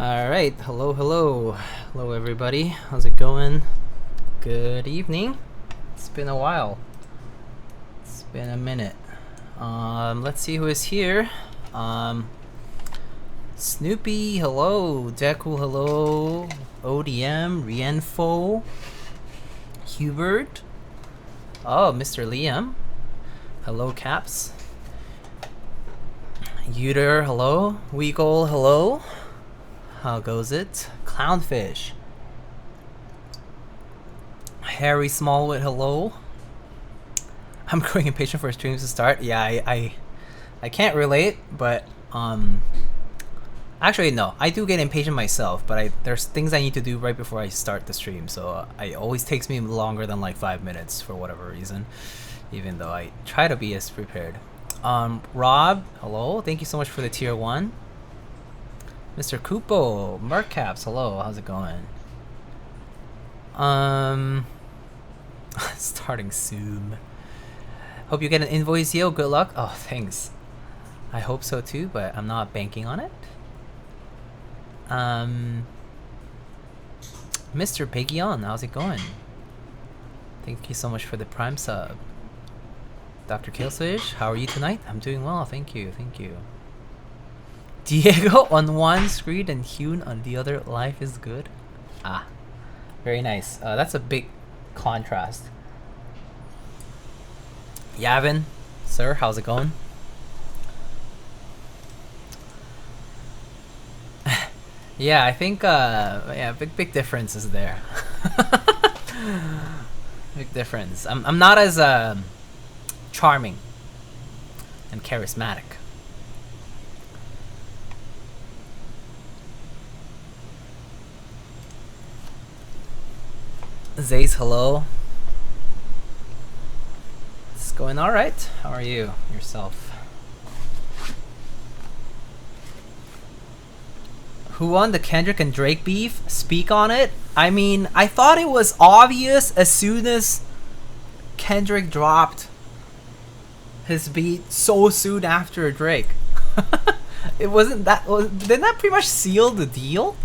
Alright, hello everybody. How's it going? Good evening. It's been a while. It's been a minute. Let's see who is here. Snoopy, hello. Deku, hello. ODM, Rienfo, Hubert. Oh, Mr. Liam. Hello, Caps. Uter, hello. Weagle, hello. How goes it? Clownfish. Harry Smallwood, hello. I'm growing impatient for streams to start. Yeah, I can't relate, but actually no, I do get impatient myself, but there's things I need to do right before I start the stream, so it always takes me longer than like 5 minutes for whatever reason, even though I try to be as prepared. Rob, hello. Thank you so much for the tier 1. Mr. Kupo, Mercaps, hello, how's it going? Starting soon. Hope you get an invoice, yo, good luck. Oh, thanks. I hope so too, but I'm not banking on it. Mr. Peggion, how's it going? Thank you so much for the Prime sub. Dr. Killswitch, how are you tonight? I'm doing well, thank you. Diego on one screen and Hune on the other. Life is good. Ah, very nice. That's a big contrast. Yavin, sir, how's it going? Yeah, I think yeah, big difference is there. Big difference. I'm not as charming and charismatic. Zays, hello. It's going alright. How are you yourself? Who won the Kendrick and Drake beef? Speak on it. I mean, I thought it was obvious as soon as Kendrick dropped his beat so soon after Drake. It wasn't that. Didn't that pretty much seal the deal?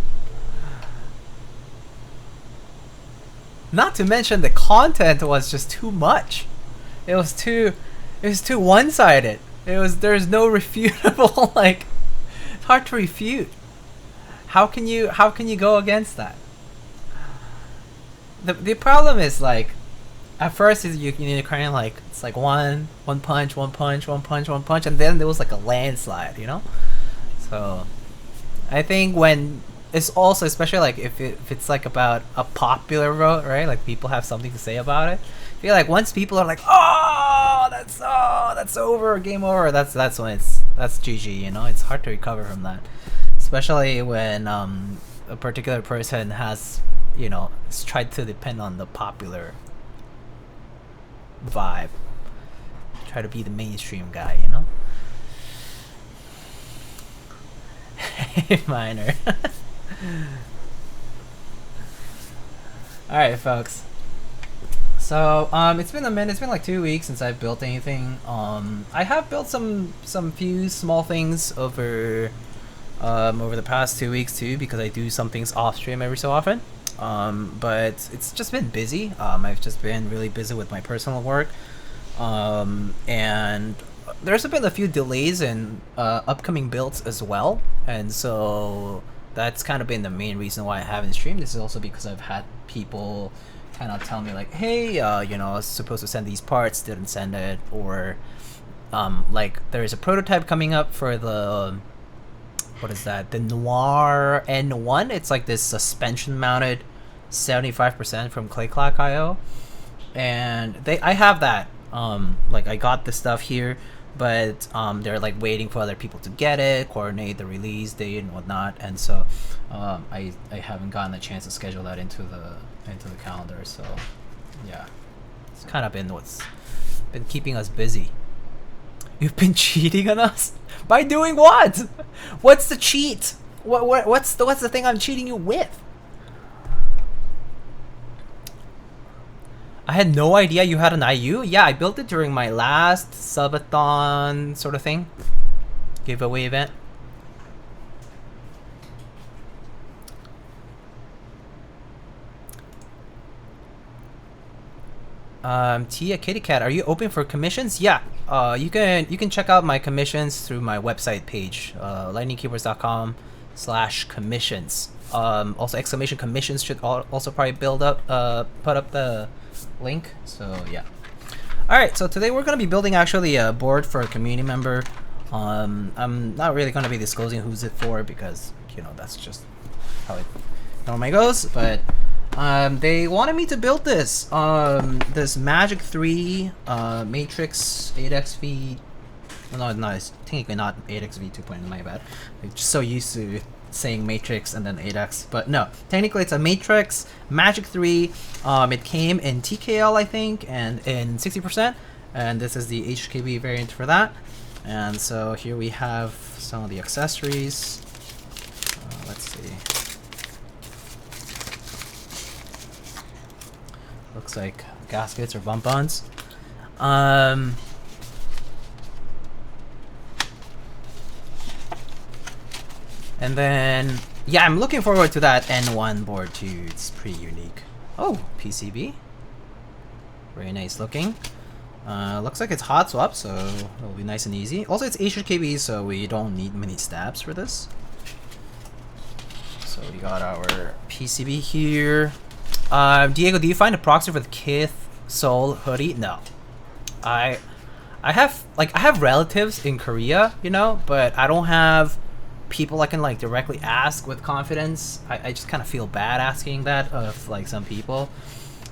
Not to mention the content was just too much. It was too one-sided. There's no refutable, like, it's hard to refute. How can you go against that? The problem is, like, at first you need to kind of like, it's like one punch, and then there was like a landslide, you know? So I think when it's also, especially like if it's like about a popular vote, right? Like people have something to say about it. I feel like once people are like, oh, that's over, game over. That's when that's GG. You know, it's hard to recover from that, especially when a particular person has, you know, tried to depend on the popular vibe, try to be the mainstream guy, you know. Hey, minor. Alright, folks. So, it's been a minute. It's been like 2 weeks since I've built anything. I have built some few small things over the past 2 weeks too, because I do some things off stream every so often. But it's just been busy. I've just been really busy with my personal work. And there's been a few delays in upcoming builds as well. And so that's kind of been the main reason why I haven't streamed. This is also because I've had people kind of tell me like, hey, you know, I was supposed to send these parts, didn't send it. Or like there's a prototype coming up for the, what is that? The Noir N1. It's like this suspension mounted 75% from ClayClock.io. And I have that. Like I got the stuff here, but they're like waiting for other people to get it, coordinate the release date and whatnot, and so I haven't gotten a chance to schedule that into the calendar. So yeah, it's kind of been what's been keeping us busy. You've been cheating on us? By doing what? What's the cheat? What's the thing I'm cheating you with? I had no idea you had an IU. Yeah, I built it during my last subathon sort of thing, giveaway event. Tia Kitty Cat, are you open for commissions? Yeah. You can check out my commissions through my website page, lightningkeyboards.com/commissions. Also exclamation commissions should also probably put up the link. So yeah. All right. So today we're gonna be building actually a board for a community member. I'm not really gonna be disclosing who's it for because that's just how it normally goes, but. They wanted me to build this this Magic3 Matrix 8xv. No, it's technically not 8xv 2.0. My bad. I'm just so used to saying Matrix and then 8x, but no. Technically, it's a Matrix Magic3. It came in TKL, I think, and in 60%. And this is the HHKB variant for that. And so here we have some of the accessories. Let's see. Looks like gaskets or bump-ons. And then, yeah, I'm looking forward to that N1 board too. It's pretty unique. Oh, PCB. Very nice looking. Looks like it's hot swap, so it'll be nice and easy. Also, it's HHKB, so we don't need many stabs for this. So we got our PCB here. Diego, do you find a proxy for the Kith Soul hoodie? No. I have relatives in Korea, but I don't have people I can directly ask with confidence. I just kind of feel bad asking that of some people.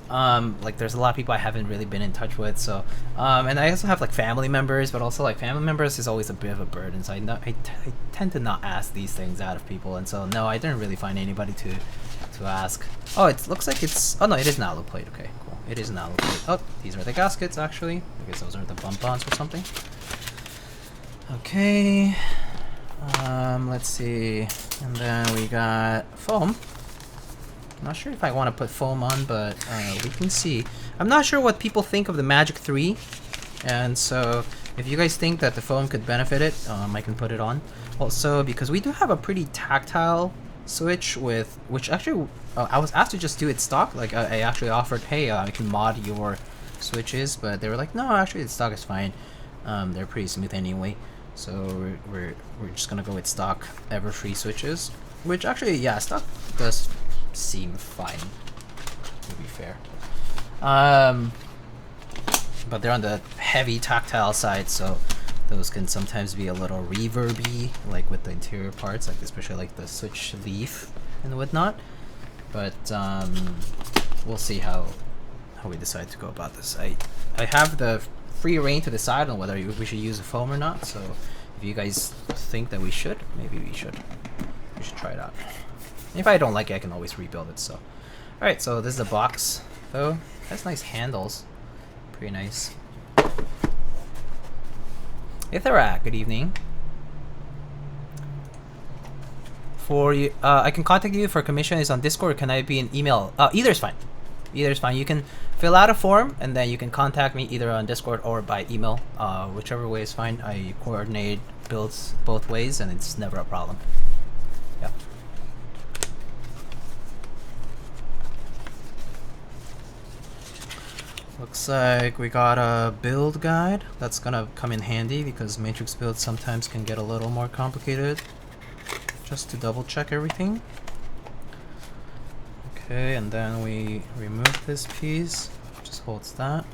There's a lot of people I haven't really been in touch with, so and I also have family members, but also family members is always a bit of a burden, so I tend to not ask these things out of people, and so no, I didn't really find anybody to ask. Oh, it looks like it's, oh no, it is an alloy plate. Okay, cool. It is an alloy plate. Oh, these are the gaskets actually. I guess those are the bump-ons or something. Okay. Let's see. And then we got foam. I'm not sure if I want to put foam on, but we can see. I'm not sure what people think of the Magic3, and so if you guys think that the foam could benefit it, I can put it on. Also, because we do have a pretty tactile switch which actually I was asked to just do it stock. I actually offered, hey, I can mod your switches, but they were like, no, actually the stock is fine. They're pretty smooth anyway, so we're just gonna go with stock ever-free switches, which actually, yeah, stock does seem fine, to be fair. But they're on the heavy tactile side, so those can sometimes be a little reverby, with the interior parts, especially the switch leaf and whatnot. But we'll see how we decide to go about this. I have the free reign to decide on whether we should use a foam or not. So if you guys think that we should, maybe we should try it out. If I don't like it, I can always rebuild it. So, all right. So this is the box, though. That's nice handles. Pretty nice. Ithera, good evening. For you, I can contact you for commission. Is on Discord, or can I be an email? Either is fine. Either is fine. You can fill out a form and then you can contact me either on Discord or by email. Whichever way is fine. I coordinate builds both ways, and it's never a problem. Yeah. Looks like we got a build guide that's gonna come in handy because matrix builds sometimes can get a little more complicated. Just to double check everything. Okay, and then we remove this piece, just holds that,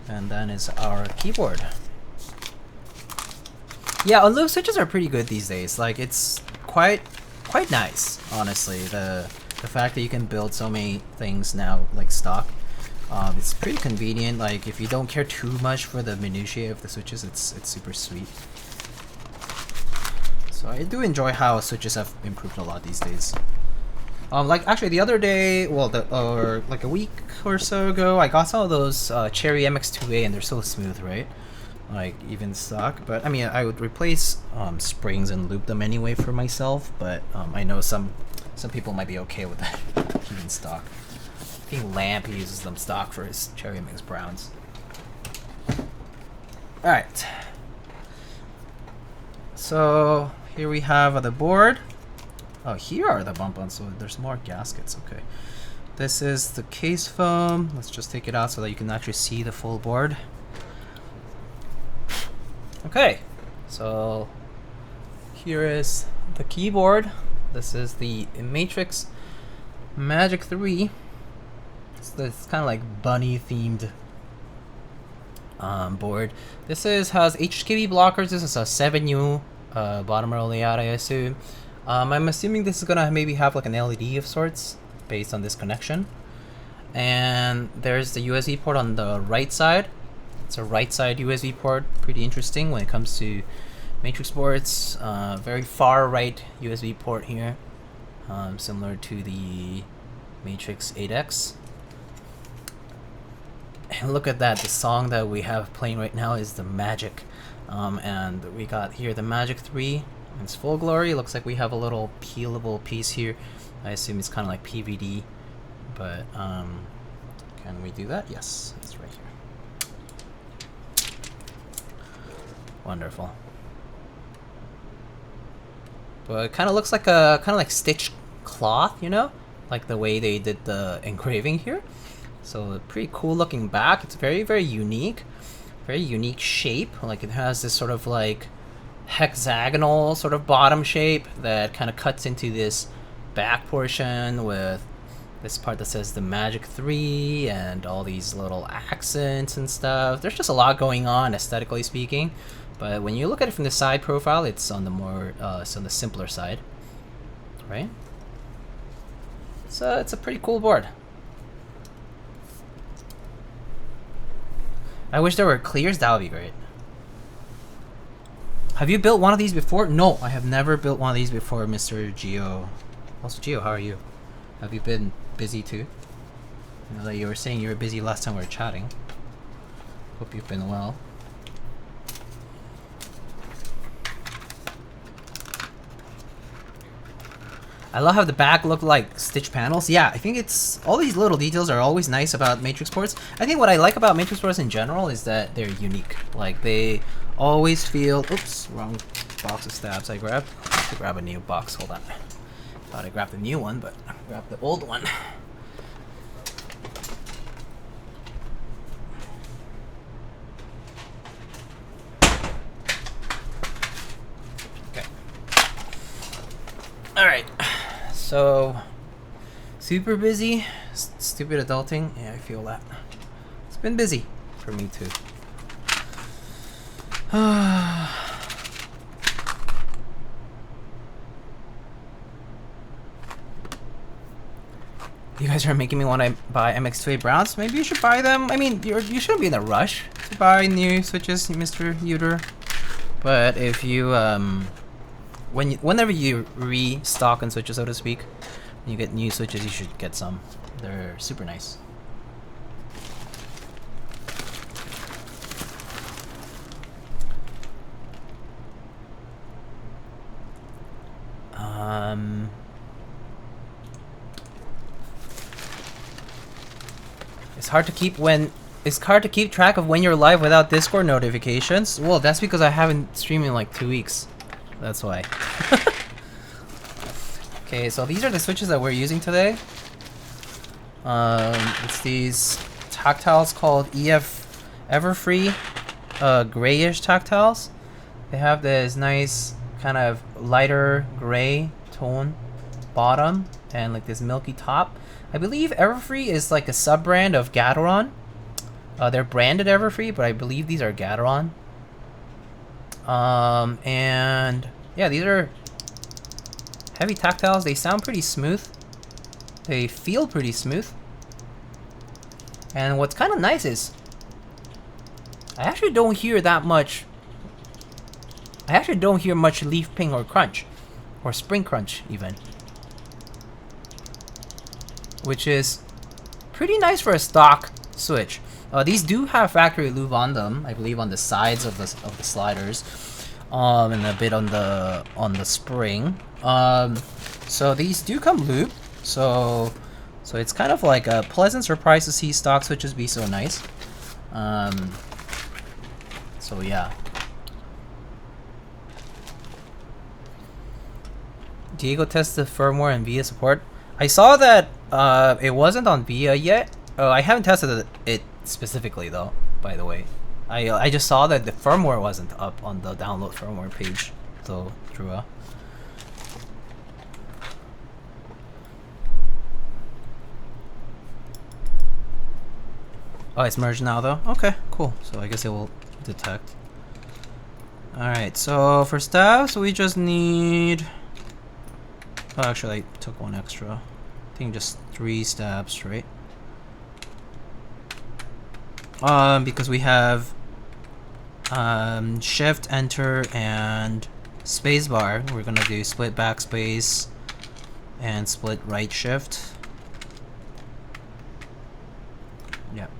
and then is our keyboard. Yeah, Lube switches are pretty good these days. It's quite nice, honestly. The fact that you can build so many things now stock. It's pretty convenient. If you don't care too much for the minutiae of the switches, it's super sweet. So I do enjoy how switches have improved a lot these days. Actually the other day, well, or a week or so ago, I got some of those Cherry MX2A, and they're so smooth, right? Even stock. But I mean, I would replace springs and loop them anyway for myself. But I know some people might be okay with that even stock. I think Lamp uses them stock for his Cherry MX Browns. All right. So here we have the board. Oh, here are the bump-ons, so there's more gaskets. Okay. This is the case foam. Let's just take it out so that you can actually see the full board. Okay, so here is the keyboard. This is the Matrix Magic3. It's kind of like bunny themed board. This has HHKB blockers. This is a 7U bottom row layout, I assume. I'm assuming this is gonna maybe have like an LED of sorts based on this connection. And there's the USB port on the right side. It's a right side USB port. Pretty interesting when it comes to Matrix boards. Very far right USB port here, similar to the Matrix 8X. And look at that, the song that we have playing right now is the Magic. And we got here the Magic3 in its full glory. Looks like we have a little peelable piece here. I assume it's kind of like PVD, but can we do that? Yes, it's right here. Wonderful. But it kind of looks like a stitched cloth, you know, like the way they did the engraving here. So pretty cool looking back. It's very, very unique shape. Like it has this sort of like hexagonal sort of bottom shape that kind of cuts into this back portion with this part that says the Magic3 and all these little accents and stuff. There's just a lot going on aesthetically speaking, but when you look at it from the side profile, it's on the more it's on the simpler side, right? So it's a pretty cool board. I wish there were clears. That would be great. Have you built one of these before? No, I have never built one of these before, Mr. Geo. Also, Geo, how are you? Have you been busy too? I know that you were saying you were busy last time we were chatting. Hope you've been well. I love how the back look like stitch panels. Yeah, I think it's all these little details are always nice about Matrix boards. I think what I like about Matrix boards in general is that they're unique. Like they always feel. Oops, wrong box of stabs. I grabbed. I have to grab a new box. Hold on. Thought I grabbed the new one, but I grabbed the old one. Okay. All right. So, super busy, stupid adulting. Yeah, I feel that. It's been busy for me too. You guys are making me want to buy MX2A Browns. Maybe you should buy them. I mean, you shouldn't be in a rush to buy new switches, Mr. Uter. But if you whenever you restock on switches, so to speak, when you get new switches, you should get some. They're super nice. It's hard to keep track of when you're live without Discord notifications. Well, that's because I haven't streamed in like 2 weeks. That's why. Okay, so these are the switches that we're using today. It's these tactiles called EF Everfree, grayish tactiles. They have this nice kind of lighter gray tone bottom and like this milky top. I believe Everfree is like a sub-brand of Gateron. They're branded Everfree, but I believe these are Gateron. And yeah, these are heavy tactiles. They sound pretty smooth. They feel pretty smooth. And what's kind of nice is I actually don't hear that much. I actually don't hear much leaf ping or crunch, or spring crunch even, which is pretty nice for a stock switch. These do have factory lube on them, I believe, on the sides of the sliders, and a bit on the spring. So these do come lube. So it's kind of like a pleasant surprise to see stock switches be so nice. So yeah. Diego tests the firmware and VIA support. I saw that It wasn't on Via yet. Oh, I haven't tested it specifically though. By the way, I just saw that the firmware wasn't up on the download firmware page. So Drua. Oh, it's merged now though? Okay, cool. So I guess it will detect. Alright, so for steps, we just need... Oh, actually, I took one extra. I think just 3 steps, right? Because we have shift, enter, and spacebar. We're gonna do split backspace and split right shift. Yep.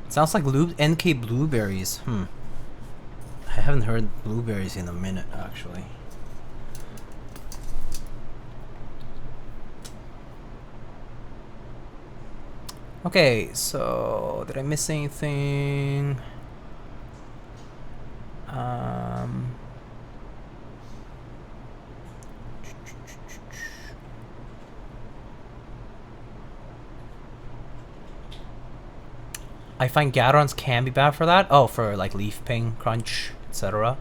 Sounds like Lube NK blueberries. I haven't heard blueberries in a minute, actually. Okay, so did I miss anything? I find Gaterons can be bad for that. Oh, for like leaf ping, crunch, etc.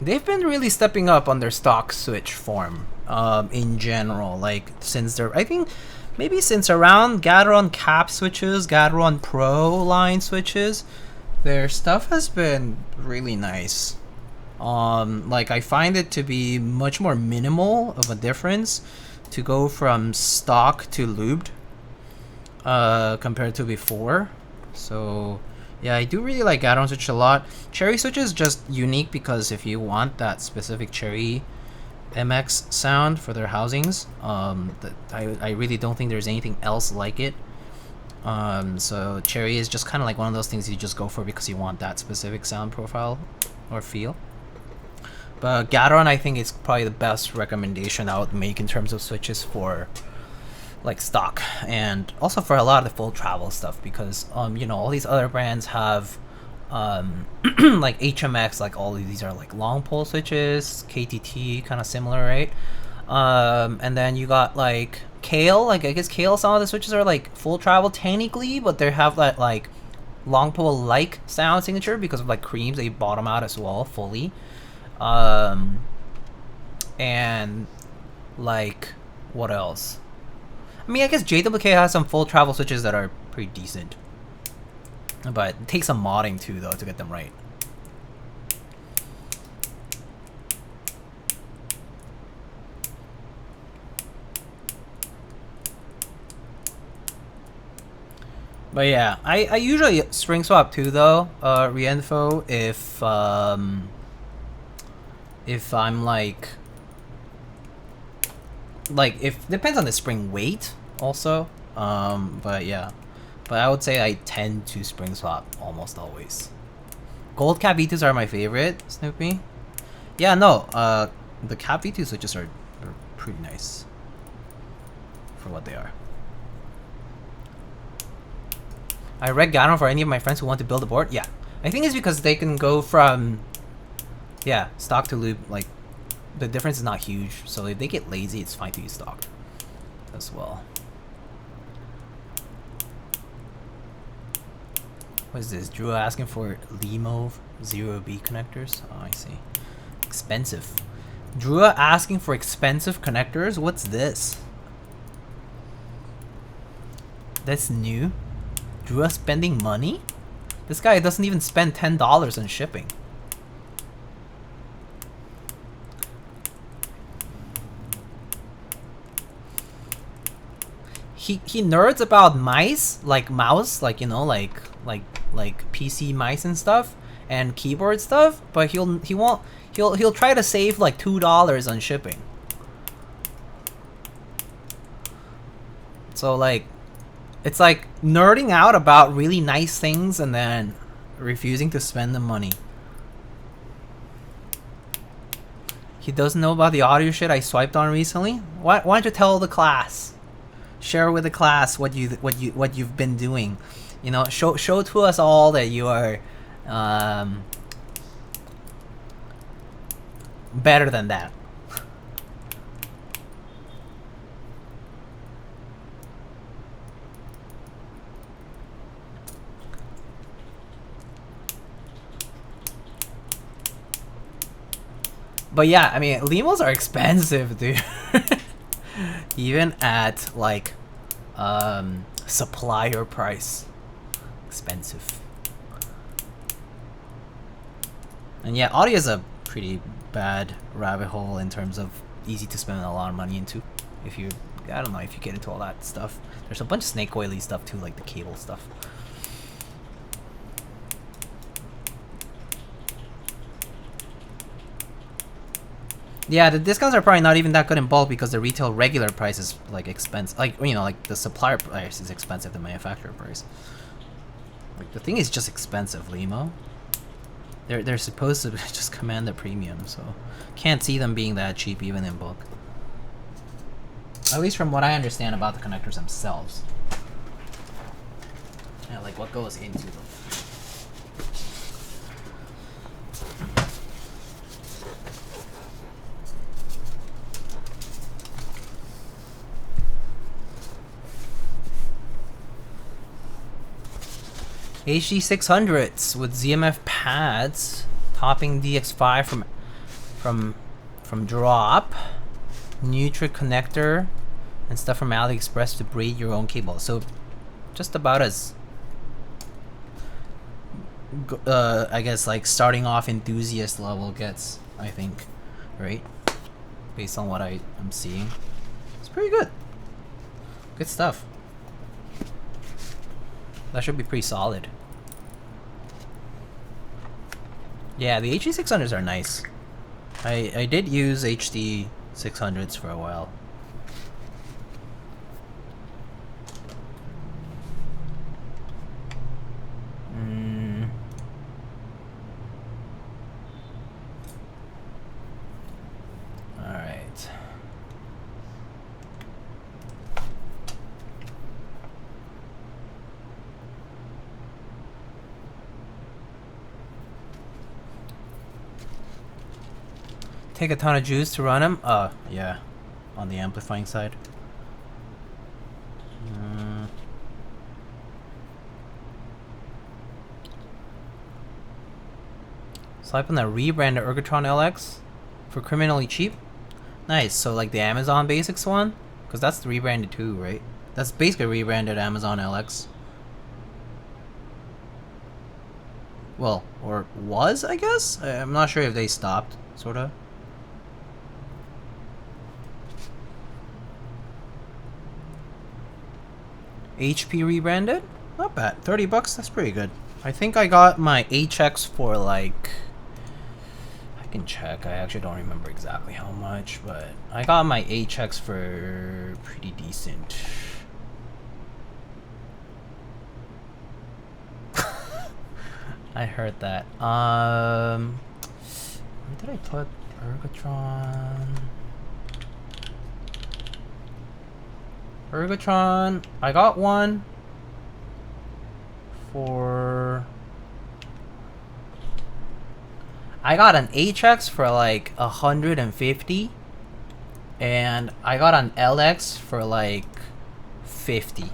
They've been really stepping up on their stock switch form in general. Like since they're, I think maybe since around Gateron cap switches, Gateron Pro line switches, their stuff has been really nice. Like I find it to be much more minimal of a difference to go from stock to lubed. Compared to before. So yeah, I do really like Gateron switch a lot. Cherry switch is just unique because if you want that specific Cherry MX sound for their housings, I really don't think there's anything else like it. So Cherry is just kind of like one of those things you just go for because you want that specific sound profile or feel. But Gateron, I think, is probably the best recommendation I would make in terms of switches for like stock, and also for a lot of the full travel stuff, because you know, all these other brands have like HMX, like all of these are like long pole switches, KTT kind of similar, right? And then you got like Kale, like I guess Kale, some of the switches are like full travel technically, but they have that like long pole like sound signature because of like creams, they bottom out as well fully. And like what else? I mean, I guess JWK has some full travel switches that are pretty decent, but it takes some modding too, though, to get them right. But yeah, I usually spring swap too, though, reinfo, if I'm like if depends on the spring weight also, but yeah, but I would say I tend to spring swap almost always. Gold cap V2s are my favorite, Snoopy. Yeah, no, the cap V2 switches are pretty nice for what they are. I read Gateron for any of my friends who want to build a board. Yeah, I think it's because they can go from stock to lube, like the difference is not huge, so if they get lazy, it's fine to use stock as well. What is this? Drew asking for Limo 0B connectors? Oh, I see. Expensive. Drew asking for expensive connectors? What's this? That's new? Drew spending money? This guy doesn't even spend $10 on shipping. He nerds about mice, like mouse, like, you know, like PC mice and stuff, and keyboard stuff, but he'll try to save like $2 on shipping. So like, it's like nerding out about really nice things and then refusing to spend the money. He doesn't know about the audio shit I swiped on recently. Why don't you tell the class? Share with the class what you've been doing. You know, show to us all that you are better than that. But yeah, I mean, limos are expensive, dude. Even at like supplier price, expensive. And yeah, audio is a pretty bad rabbit hole in terms of easy to spend a lot of money into. If you, I don't know, if you get into all that stuff. There's a bunch of snake oily stuff too, like the cable stuff. Yeah, the discounts are probably not even that good in bulk because the retail regular price is like expensive. Like, you know, like the supplier price is expensive, the manufacturer price. Like the thing is just expensive, Limo. They're supposed to just command a premium, so can't see them being that cheap even in bulk. At least from what I understand about the connectors themselves. Yeah, like what goes into them. HD600s with ZMF pads, topping DX5 from drop, Nutric connector, and stuff from AliExpress to braid your own cable. So, just about as, I guess, like starting off enthusiast level gets, I think, right? Based on what I'm seeing, it's pretty good. Good stuff. That should be pretty solid. Yeah, the HD600s are nice. I did use HD600s for a while. Alright. Take a ton of juice to run them? Yeah. On the amplifying side. Swipe on the rebranded Ergotron LX for criminally cheap. Nice. So like the Amazon Basics one? Because that's the rebranded too, right? That's basically rebranded Amazon LX. Well, or was, I guess? I'm not sure if they stopped, sorta. HP rebranded? Not bad. 30 bucks, that's pretty good. I think I got my HX for like, I can check, I actually don't remember exactly how much, but I got my HX for pretty decent. I heard that. Where did I put Ergotron? I got one for... I got an HX for like 150, and I got an LX for like 50.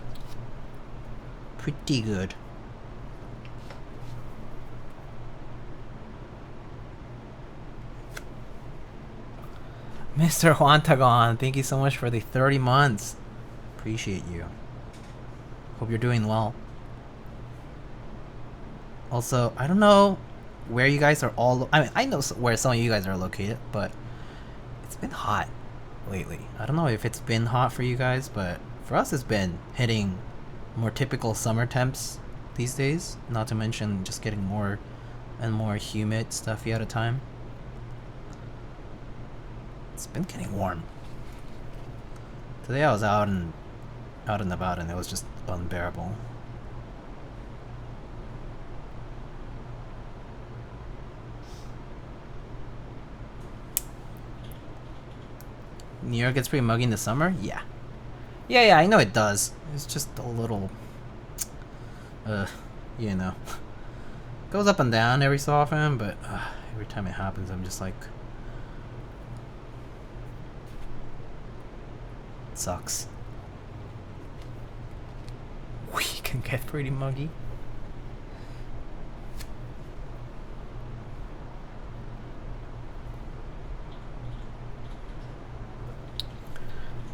Pretty good. Mr. Juantagon, thank you so much for the 30 months. Appreciate you. Hope you're doing well. Also, I don't know where you guys are all... I mean, I know where some of you guys are located, but it's been hot lately. I don't know if it's been hot for you guys, but for us it's been hitting more typical summer temps these days. Not to mention just getting more and more humid, stuffy at a time. It's been getting warm. Today I was out and out and about, and it was just unbearable. New York gets pretty muggy in the summer? Yeah. Yeah, I know it does. It's just a little... you know. Goes up and down every so often, but every time it happens, I'm just like... It sucks. We can get pretty muggy.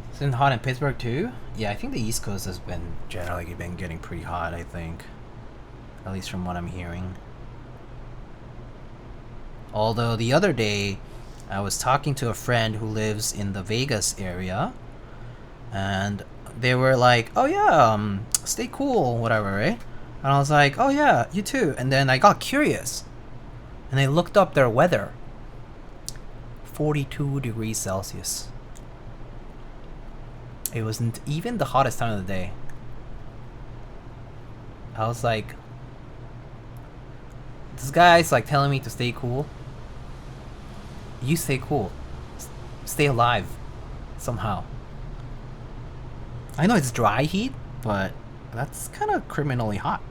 It's been hot in Pittsburgh too? Yeah, I think the East Coast has been generally been getting pretty hot, I think. At least from what I'm hearing. Although the other day, I was talking to a friend who lives in the Vegas area, and they were like, oh yeah, stay cool, whatever, right? And I was like, oh yeah, you too. And then I got curious, and I looked up their weather. 42 degrees Celsius. It wasn't even the hottest time of the day. I was like, this guy's like telling me to stay cool. You stay cool. Stay alive. Somehow. I know it's dry heat, but that's kind of criminally hot.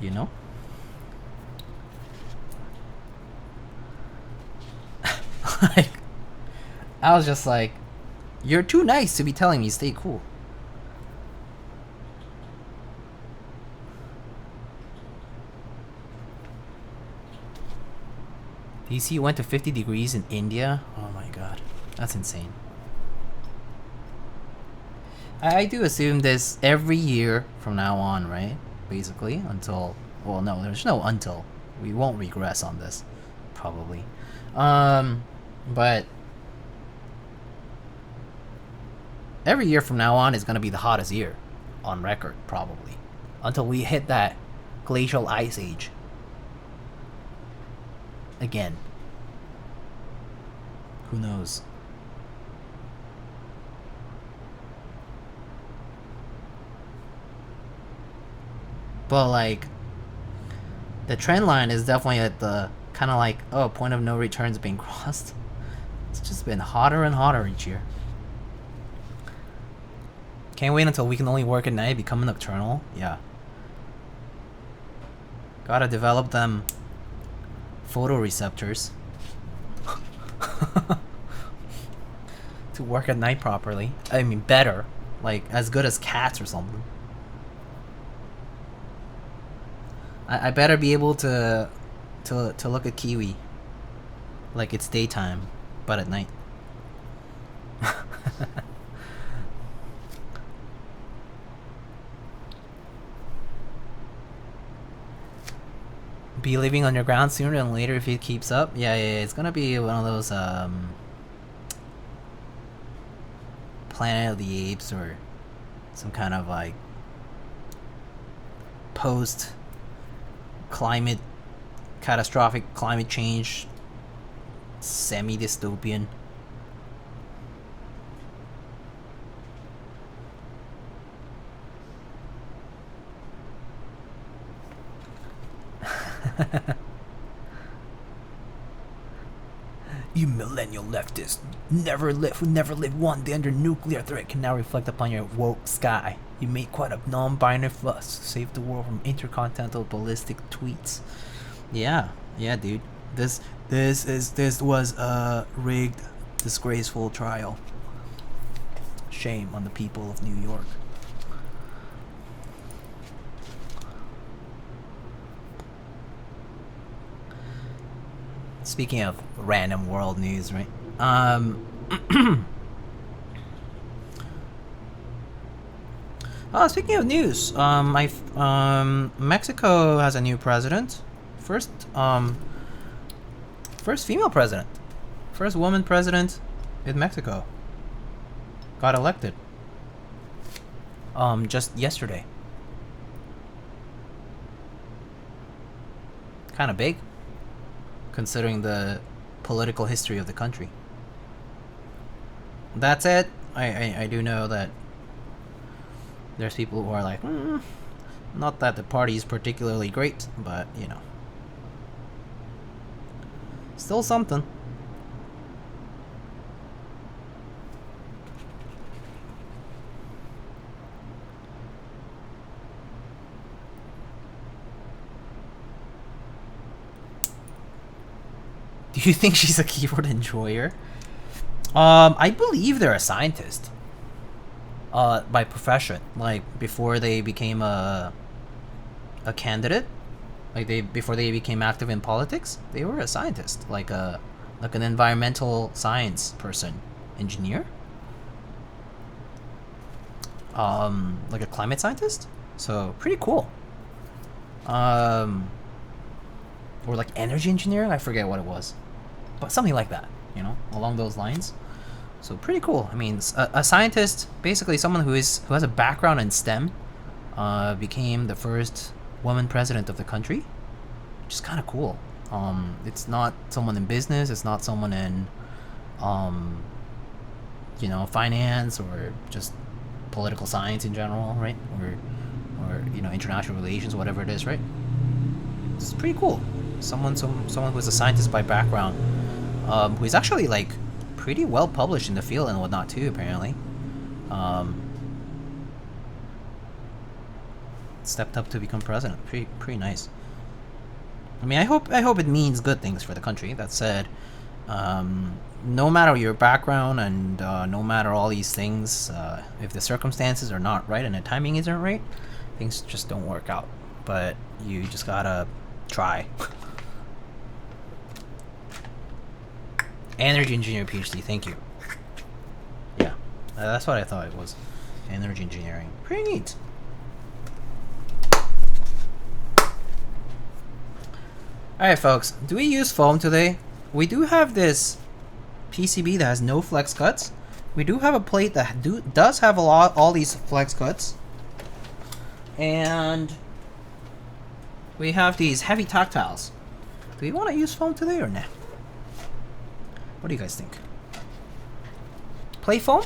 You know? Like, I was just like, you're too nice to be telling me stay cool. DC went to 50 degrees in India? Oh my god. That's insane. I do assume this every year from now on, right? Basically, until... Well, no, there's no until. We won't regress on this. Probably. But... every year from now on is going to be the hottest year. On record, probably. Until we hit that glacial ice age. Again. Who knows? But like, the trend line is definitely at the kind of like, oh, point of no returns being crossed. It's just been hotter and hotter each year. Can't wait until we can only work at night, become a nocturnal. Yeah. Gotta develop them photoreceptors to work at night properly. I mean, better. Like, as good as cats or something. I better be able to look at Kiwi like it's daytime, but at night. Be living underground sooner than later if it keeps up. Yeah, it's gonna be one of those Planet of the Apes or some kind of like post climate catastrophic climate change semi dystopian. You millennial leftists never lived one day under nuclear threat can now reflect upon your woke sky. You made quite a non-binary fuss to save the world from intercontinental ballistic tweets. Yeah, dude. This was a rigged, disgraceful trial. Shame on the people of New York. Speaking of random world news, right? Speaking of news, Mexico has a new president. First female president. First woman president in Mexico. Got elected. Just yesterday. Kind of big, considering the political history of the country. That said, I do know that There's people who are like, not that the party is particularly great, but you know, still something. Do you think she's a keyboard enjoyer? I believe they're a scientist. By profession, like before they became a candidate, like before they became active in politics, they were a scientist, like an environmental science person, engineer, like a climate scientist. So pretty cool. Or like energy engineering, I forget what it was, but something like that, you know, along those lines. So pretty cool. I mean, a scientist, basically someone who has a background in STEM, became the first woman president of the country, which is kind of cool. It's not someone in business. It's not someone in, you know, finance or just political science in general, right? Or you know, international relations, whatever it is, right? It's pretty cool. Someone who's a scientist by background, who is actually like pretty well published in the field and whatnot too, apparently. Stepped up to become president. Pretty nice. I mean, I hope it means good things for the country. That said, no matter your background and no matter all these things, if the circumstances are not right and the timing isn't right, things just don't work out. But you just gotta try. Energy engineer PhD, thank you. Yeah, that's what I thought it was. Energy engineering. Pretty neat. Alright folks, do we use foam today? We do have this PCB that has no flex cuts. We do have a plate that does have all these flex cuts. And we have these heavy tactiles. Do we want to use foam today or nah? What do you guys think? Play foam?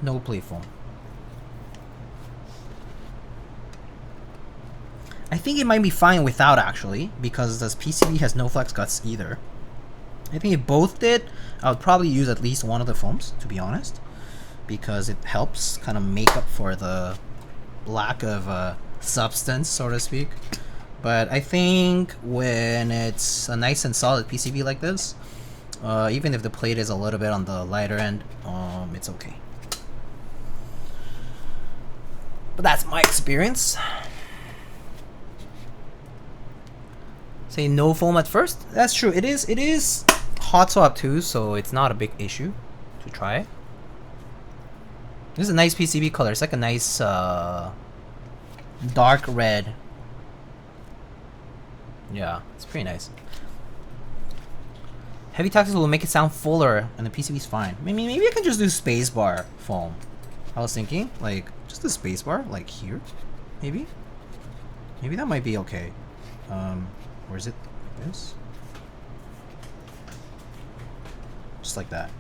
No play foam. I think it might be fine without, actually, because this PCB has no flex cuts either. I think if both did, I would probably use at least one of the foams, to be honest, because it helps kind of make up for the lack of substance, so to speak. But I think when it's a nice and solid PCB like this, even if the plate is a little bit on the lighter end, it's okay. But that's my experience. Say no foam at first. That's true. It is hot swap too, so it's not a big issue to try. This is a nice PCB color. It's like a nice dark red. Yeah, it's pretty nice. Heavy tactiles will make it sound fuller, and the PCB's fine. Maybe I can just do spacebar foam. I was thinking, like, just the spacebar, like here, maybe that might be okay. Or is it like this? Just like that.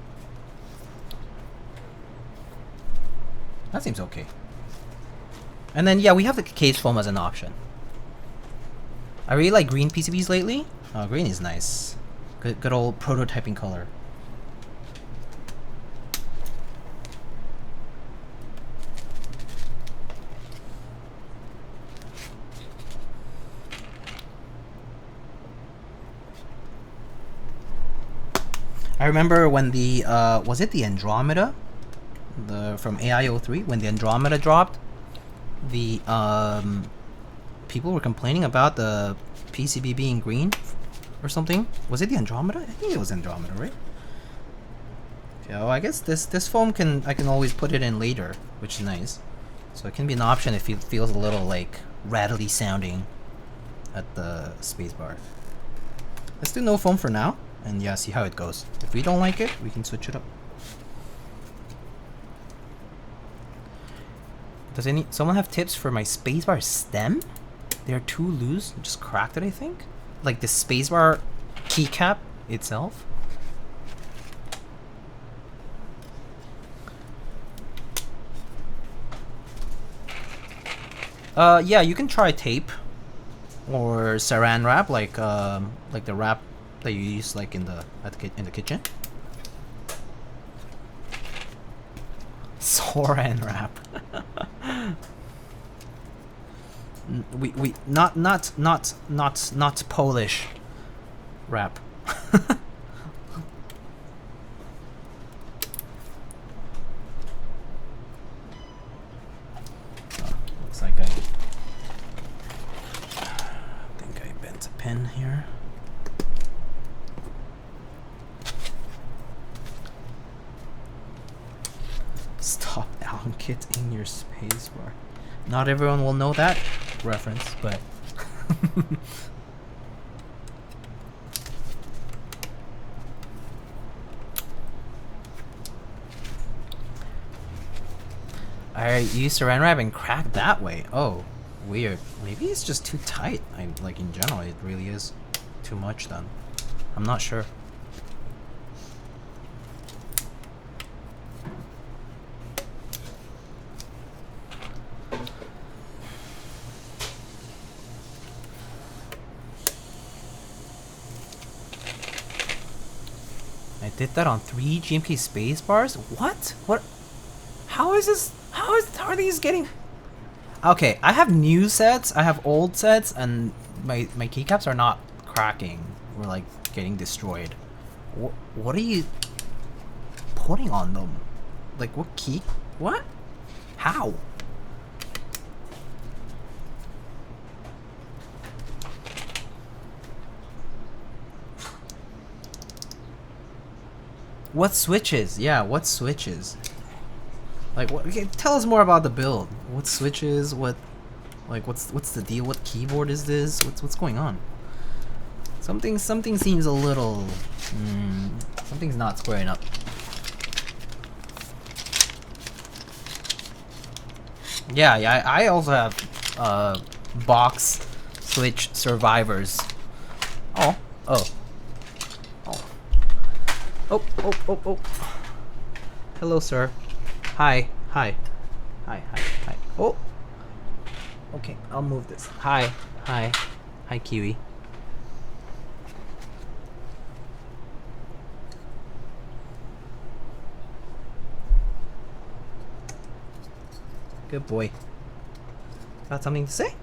That seems okay. And then yeah, we have the case foam as an option. I really like green PCBs lately. Green is nice. Good old prototyping color. I remember when the was it the Andromeda, from AI03, when the Andromeda dropped, the people were complaining about the PCB being green or something. Was it the Andromeda? I think it was Andromeda, right? Yeah, well, I guess this foam I can always put it in later, which is nice. So it can be an option if it feels a little like rattly sounding at the spacebar. Let's do no foam for now, and yeah, see how it goes. If we don't like it, we can switch it up. Does someone have tips for my spacebar stem? They're too loose. Just cracked it, I think. Like the spacebar keycap itself. Yeah, you can try tape or saran wrap, like the wrap that you use like in the kitchen. Saran wrap. we not Polish wrap. Looks like I think I bent a pen here. Stop Allen kit in your space bar. Not everyone will know that reference, but I used saran wrap and cracked that way. Oh, weird. Maybe it's just too tight. Like in general, it really is too much then. I'm not sure. I did that on 3 GMK space bars? What? What? How is this? How are these getting? Okay, I have new sets, I have old sets, and my keycaps are not cracking or like getting destroyed. What are you putting on them? Like what key? What? How? What switches? Yeah, what switches? Like, what? Okay, tell us more about the build. What switches? What? Like, what's the deal? What keyboard is this? What's going on? Something seems a little. Something's not squaring up. Yeah, I also have box switch survivors. Oh. Hello, sir. Hi. Oh. Okay, I'll move this. Hi, Kiwi. Good boy. Got something to say?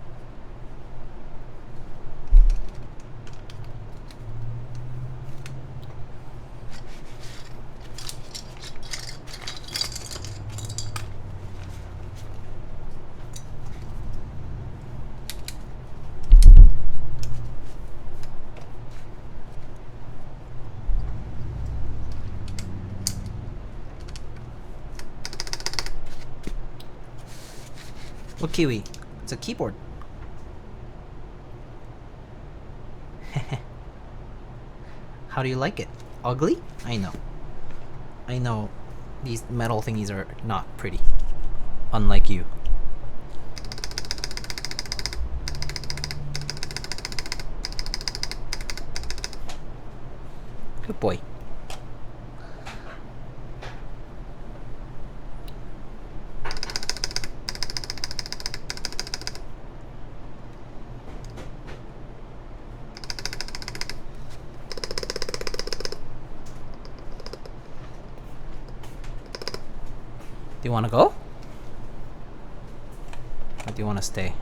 What Kiwi? It's a keyboard. How do you like it? Ugly? I know. These metal thingies are not pretty. Unlike you. Good boy. Do you want to go? Or do you want to stay?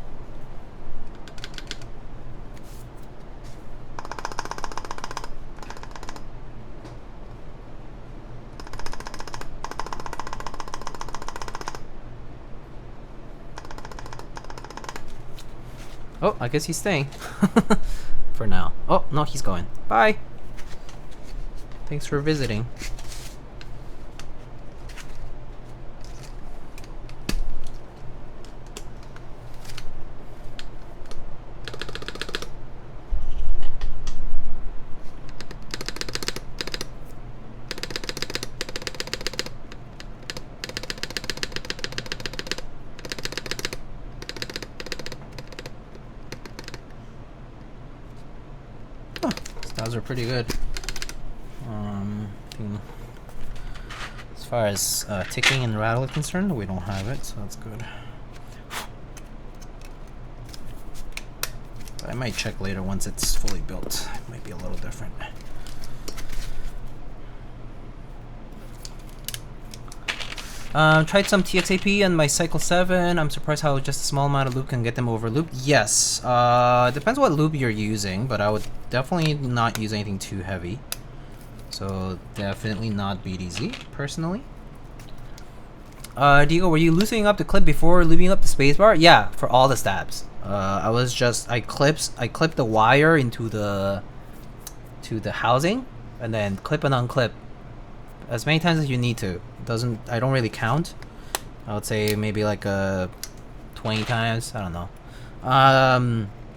Oh, I guess he's staying. For now. Oh, no, he's going. Bye. Thanks for visiting. Those are pretty good. As far as ticking and rattle is concerned, we don't have it, so that's good. But I might check later once it's fully built. It might be a little different. Tried some TXAP on my Cycle 7. I'm surprised how just a small amount of lube can get them over lube. Yes, depends what lube you're using, but I would definitely not use anything too heavy. So definitely not BDZ, personally. Diego, were you loosening up the clip before lubing up the spacebar? Yeah, for all the stabs. I clipped the wire into the housing, and then clip and unclip as many times as you need to. I don't really count. I would say maybe like 20 times. I don't know.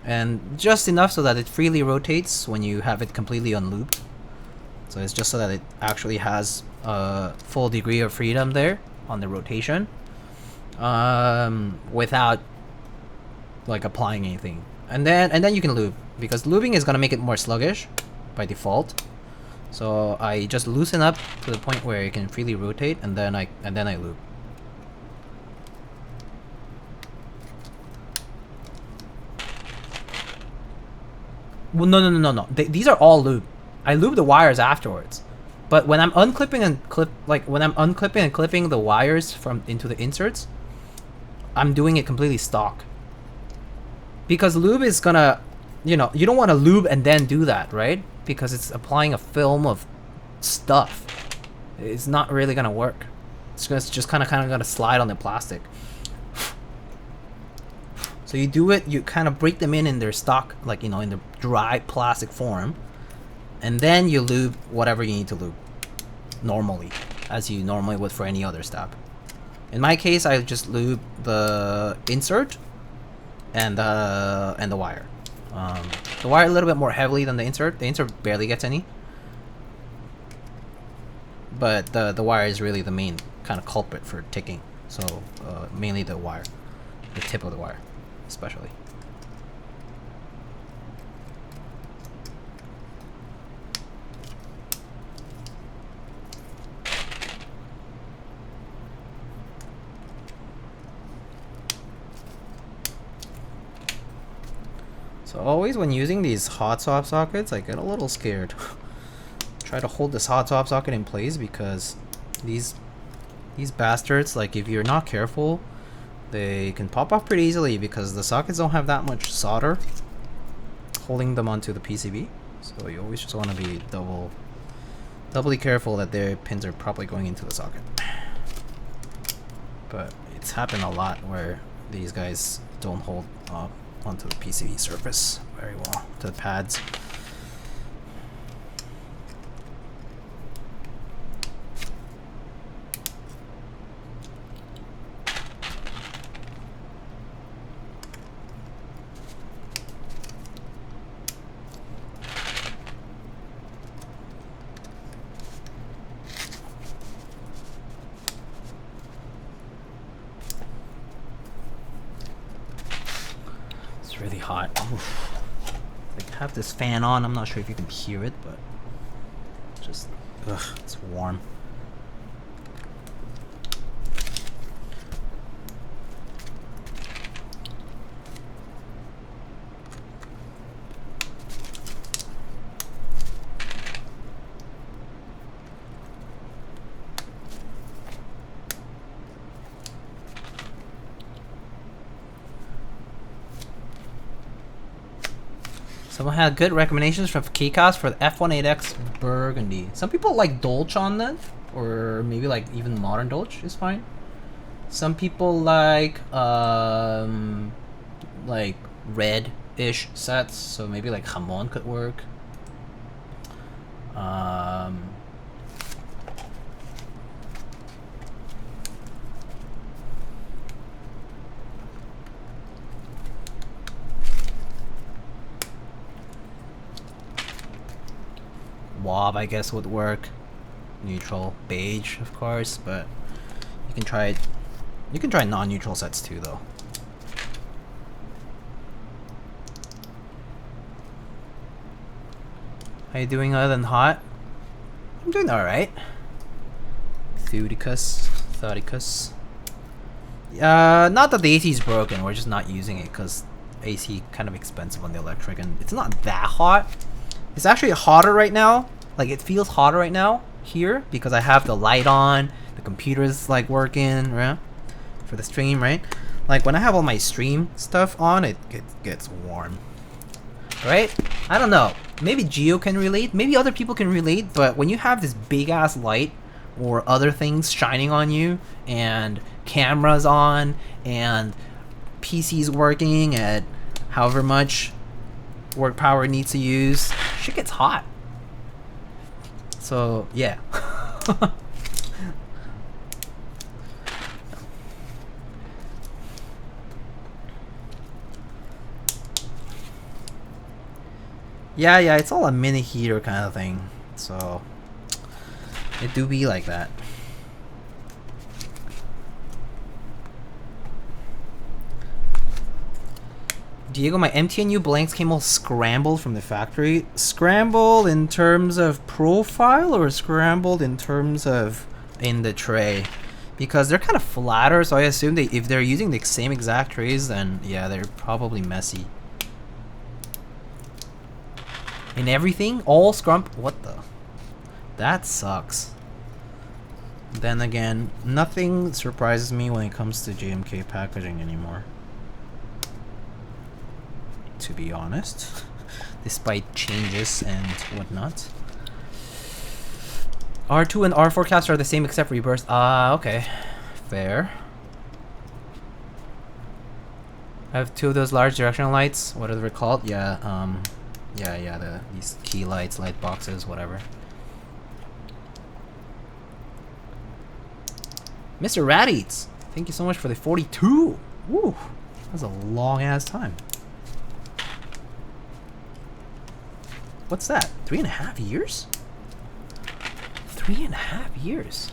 And just enough so that it freely rotates when you have it completely unlubed. So it's just so that it actually has a full degree of freedom there on the rotation, without like applying anything. And then you can lube, because lubing is gonna make it more sluggish by default. So I just loosen up to the point where it can freely rotate, and then I lube. Well, no. These are all lube. I lube the wires afterwards. But when I'm unclipping and clipping the wires from into the inserts, I'm doing it completely stock. Because lube is gonna, you don't want to lube and then do that, right? Because it's applying a film of stuff. It's not really gonna work. It's just kind of gonna slide on the plastic. So you do it, you kind of break them in their stock, like, in the dry plastic form, and then you lube whatever you need to lube normally, as you normally would for any other stab. In my case, I just lube the insert and the wire. The wire a little bit more heavily than the insert. The insert barely gets any, but the wire is really the main kind of culprit for ticking. So mainly the wire, the tip of the wire especially. So always when using these hot swap sockets, I get a little scared. Try to hold this hot swap socket in place, because these bastards, like, if you're not careful, they can pop off pretty easily, because the sockets don't have that much solder holding them onto the PCB. So you always just want to be doubly careful that their pins are properly going into the socket. But it's happened a lot where these guys don't hold up onto the PCB surface very well, to the pads. Really hot. Oof. Like, have this fan on. I'm not sure if you can hear it, but just it's warm. Someone had good recommendations from Keycaps for the F18X Burgundy. Some people like Dolce on that, or maybe like even modern Dolce is fine. Some people like red-ish sets, so maybe like Jamon could work. Wob, I guess, would work. Neutral, beige, of course, but you can try it. You can try non-neutral sets too, though. How you doing other than hot? I'm doing alright. Thudicus. Not that the AC is broken, we're just not using it because AC kind of expensive on the electric, and it's not that hot. It's actually hotter right now. Like, it feels hotter right now here because I have the light on, the computer's like working, right? For the stream, right? Like, when I have all my stream stuff on, it gets warm, right? I don't know. Maybe Geo can relate. Maybe other people can relate. But when you have this big ass light or other things shining on you, and cameras on, and PC's working at however much work power it needs to use, shit gets hot. So yeah. Yeah, it's all a mini heater kind of thing, so it do be like that. Diego, my MTNU blanks came all scrambled from the factory. Scrambled in terms of profile or scrambled in terms of in the tray? Because they're kind of flatter, so I assume if they're using the same exact trays, then yeah, they're probably messy. And everything, all what the? That sucks. Then again, nothing surprises me when it comes to GMK packaging anymore, to be honest, despite changes and whatnot. R2 and R4 caps are the same except reverse. Okay. Fair. I have two of those large directional lights. What are they called? Yeah, these key lights, light boxes, whatever. Mr. Rat Eats, thank you so much for the 42. Woo, that's a long ass time. What's that? 3.5 years? 3.5 years.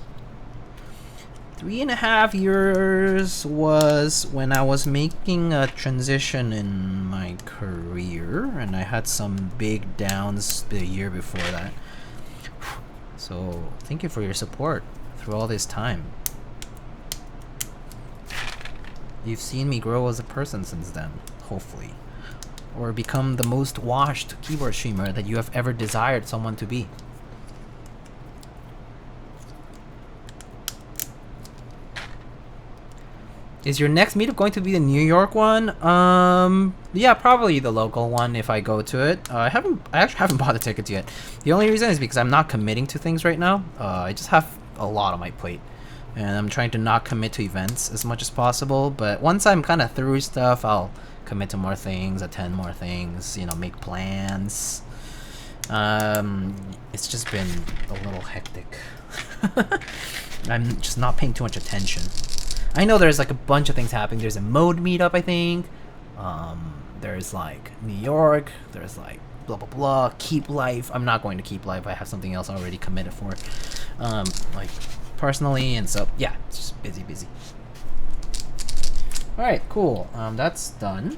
3.5 years was when I was making a transition in my career, and I had some big downs the year before that. So thank you for your support through all this time. You've seen me grow as a person since then, hopefully. Or become the most washed keyboard streamer that you have ever desired someone to be. Is your next meetup going to be the New York one? Yeah, probably the local one if I go to it. I actually haven't bought the tickets yet. The only reason is because I'm not committing to things right now. I just have a lot on my plate, and I'm trying to not commit to events as much as possible. But once I'm kind of through stuff, I'll commit to more things, attend more things, you know, make plans. It's just been a little hectic. I'm just not paying too much attention. I know there's like a bunch of things happening. There's a mode meetup, I think. There's like New York. There's like blah blah blah. Keep Life. I'm not going to Keep Life. I have something else already committed for, like personally, and so yeah, it's just busy. All right, cool. That's done.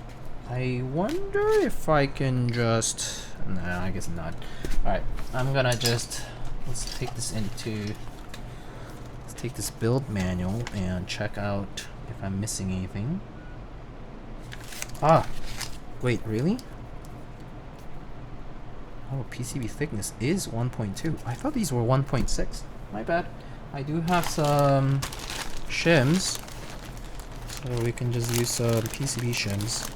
I wonder if I can just. Nah, I guess not. All right, I'm gonna just let's take this into. Take this build manual and check out if I'm missing anything. Ah, wait, really? Oh, PCB thickness is 1.2. I thought these were 1.6. My bad. I do have some shims, so we can just use some PCB shims.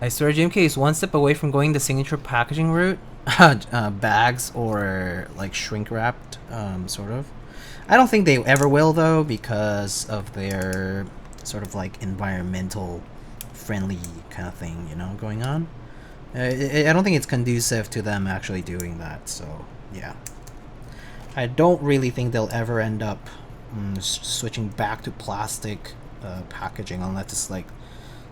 I swear GMK is one step away from going the signature packaging route. Bags or like shrink wrapped, sort of. I don't think they ever will though, because of their sort of like environmental friendly kind of thing, you know, going on. I don't think it's conducive to them actually doing that, so yeah. I don't really think they'll ever end up switching back to plastic packaging unless it's like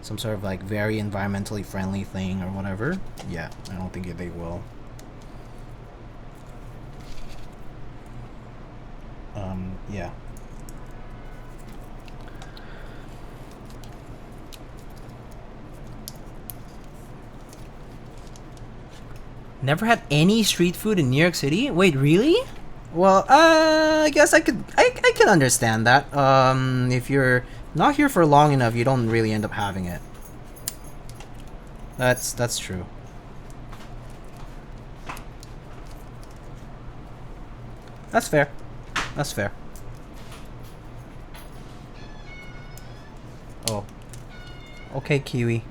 some sort of like very environmentally friendly thing or whatever, yeah, I don't think they will. Yeah. Never had any street food in New York City? Wait, really? Well, I guess I can understand that. If you're not here for long enough, you don't really end up having it. That's true. That's fair. That's fair. Oh. Okay, Kiwi.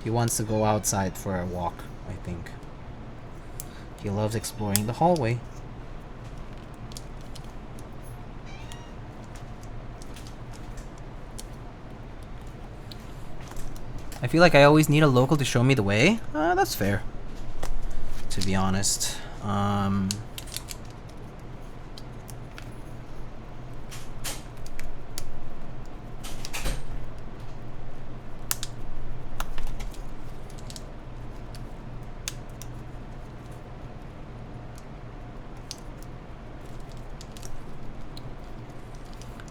He wants to go outside for a walk, I think. He loves exploring the hallway. I feel like I always need a local to show me the way. That's fair, to be honest.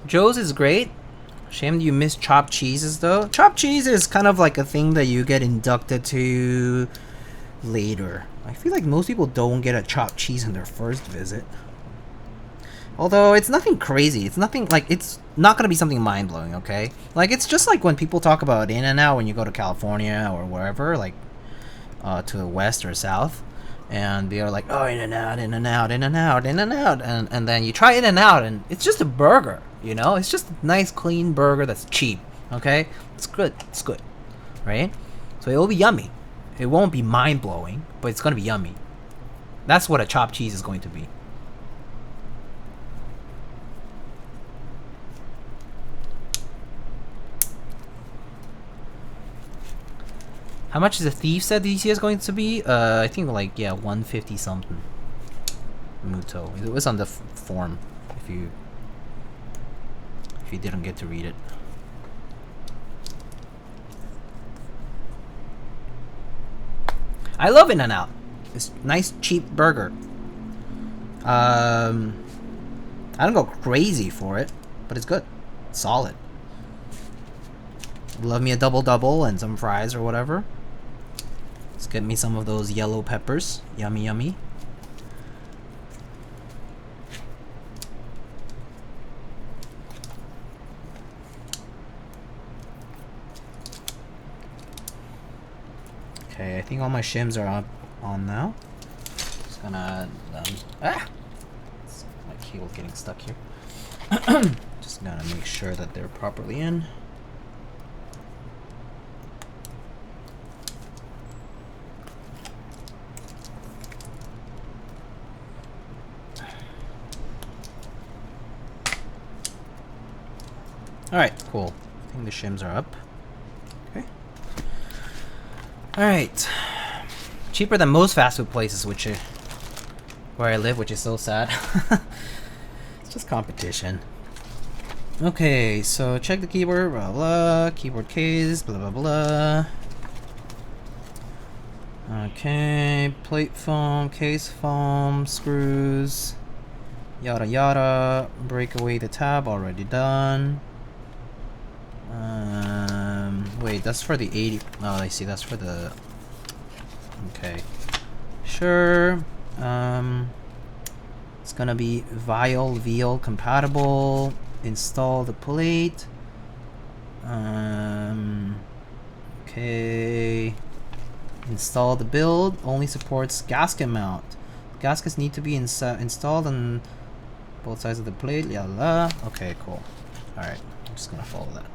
Joe's is great. Shame you missed chopped cheeses though. Chopped cheese is kind of like a thing that you get inducted to later. I feel like most people don't get a chopped cheese on their first visit. Although it's nothing crazy. It's nothing like, it's not gonna be something mind-blowing, okay? Like, it's just like when people talk about In-N-Out when you go to California or wherever, like to the west or south. And they are like, oh, In-N-Out, In-N-Out, In-N-Out, In-N-Out, and then you try In-N-Out, and it's just a burger, you know? It's just a nice, clean burger that's cheap, okay? It's good, right? So it'll be yummy. It won't be mind-blowing, but it's gonna be yummy. That's what a chopped cheese is going to be. How much is the thief set DCS going to be? I think like, yeah, 150 something. Muto. It was on the form if you didn't get to read it. I love In-N-Out. It's nice cheap burger. I don't go crazy for it, but it's good. It's solid. Love me a double and some fries or whatever. Let's get me some of those yellow peppers. Yummy, yummy. Okay, I think all my shims are on now. Just gonna my cable's getting stuck here. Just gonna make sure that they're properly in. Alright, cool. I think the shims are up. Okay. Alright. Cheaper than most fast food places, which where I live, which is so sad. It's just competition. Okay, so check the keyboard, blah blah, keyboard case, blah blah blah. Okay, plate foam, case foam, screws, yada yada. Break away the tab, already done. Wait, that's for the 80. Oh, I see. That's for the. Okay, sure. It's gonna be VL compatible. Install the plate. Okay. Install the build. Only supports gasket mount. Gaskets need to be installed on both sides of the plate. Yalla. Okay, cool. All right, I'm just gonna follow that.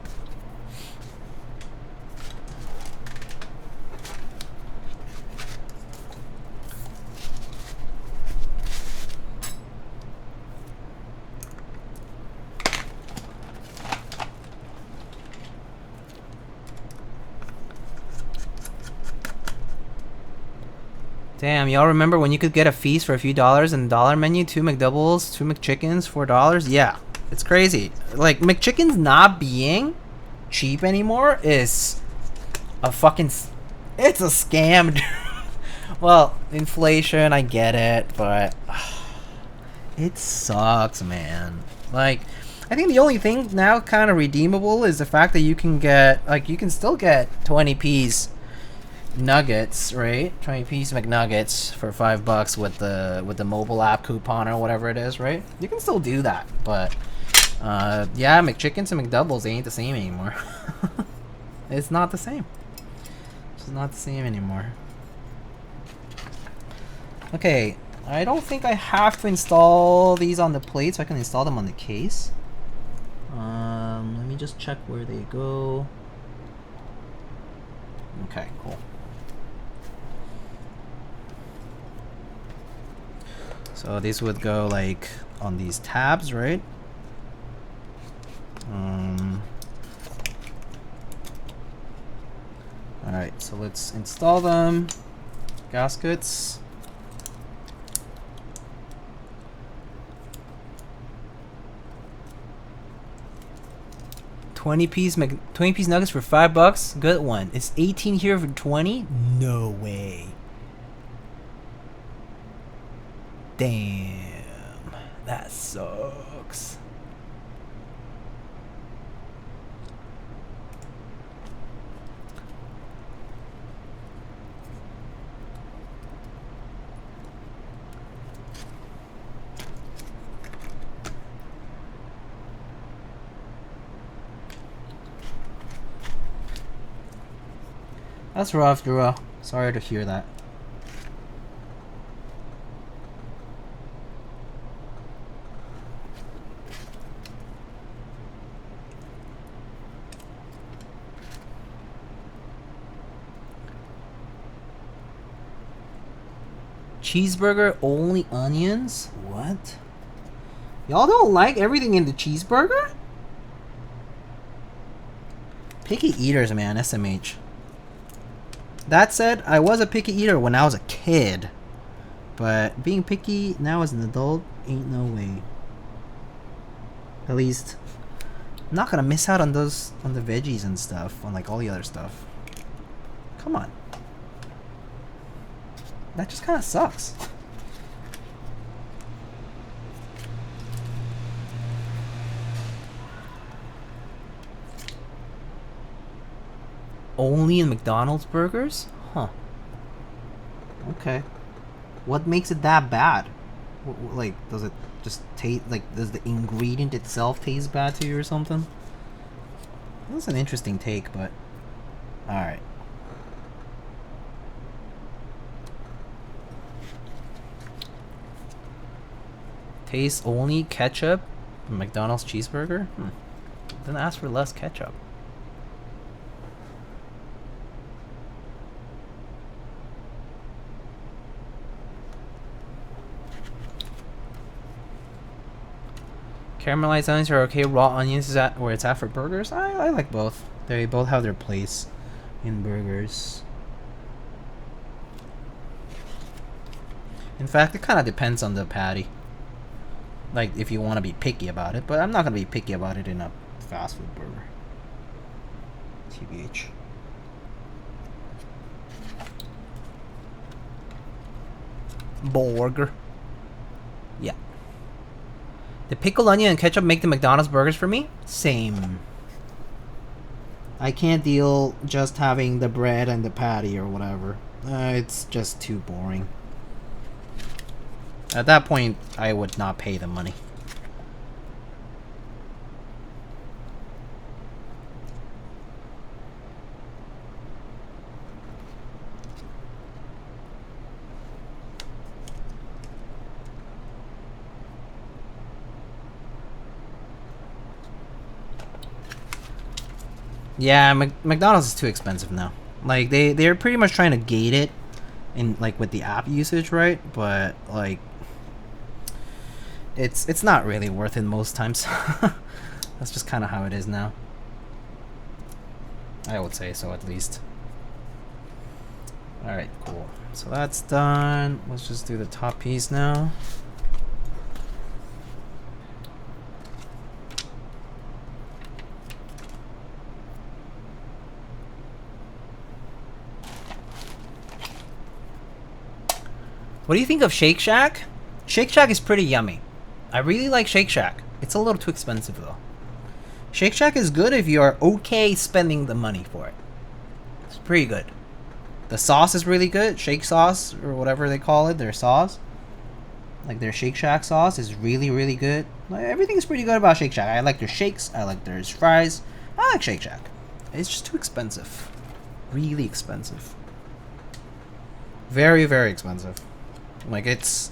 Damn, y'all remember when you could get a feast for a few dollars in the dollar menu? 2 McDoubles, 2 McChickens, $4? Yeah, it's crazy. Like, McChickens not being cheap anymore is a fucking... It's a scam. Well, inflation, I get it, but... It sucks, man. Like, I think the only thing now kind of redeemable is the fact that you can get... Like, you can still get 20p's nuggets, right? 20p's McNuggets for $5 with the mobile app coupon or whatever it is, right? You can still do that, but yeah, McChickens and McDoubles, they ain't the same anymore. It's not the same. It's not the same anymore. Okay, I don't think I have to install these on the plate, so I can install them on the case. Let me just check where they go. Okay, cool. So these would go like on these tabs, right? Alright, so let's install them. Gaskets. $20 nuggets for $5. Good one. It's 18 here for 20. No way. Damn, that sucks. That's rough, Dura. Sorry to hear that. Cheeseburger, only onions? What? Y'all don't like everything in the cheeseburger? Picky eaters, man. SMH. That said, I was a picky eater when I was a kid. But being picky now as an adult, ain't no way. At least, I'm not gonna miss out on those, on the veggies and stuff, on like all the other stuff. Come on. That just kind of sucks. Only in McDonald's burgers? Huh. Okay. What makes it that bad? Like, does it just taste, like, does the ingredient itself taste bad to you or something? That's an interesting take, but... Alright. Taste only ketchup? McDonald's cheeseburger? Then ask for less ketchup. Caramelized onions are okay. Raw onions is at where it's at for burgers. I like both. They both have their place in burgers. In fact, it kind of depends on the patty. Like, if you want to be picky about it. But I'm not going to be picky about it in a fast food burger. TBH. Burger. Yeah. The pickle onion and ketchup make the McDonald's burgers for me? Same. I can't deal just having the bread and the patty or whatever. It's just too boring. At that point, I would not pay the money. Yeah, McDonald's is too expensive now. Like, they're pretty much trying to gate it in, like, with the app usage, right? But, like, it's not really worth it most times. That's just kind of how it is now. I would say so, at least. Alright, cool. So that's done. Let's just do the top piece now. What do you think of Shake Shack? Shake Shack is pretty yummy. I really like Shake Shack. It's a little too expensive though. Shake Shack is good if you're okay spending the money for it. It's pretty good. The sauce is really good. Shake sauce, or whatever they call it, their sauce. Like their Shake Shack sauce is really, really good. Like, everything's pretty good about Shake Shack. I like their shakes. I like their fries. I like Shake Shack. It's just too expensive. Really expensive. Very, very expensive. Like it's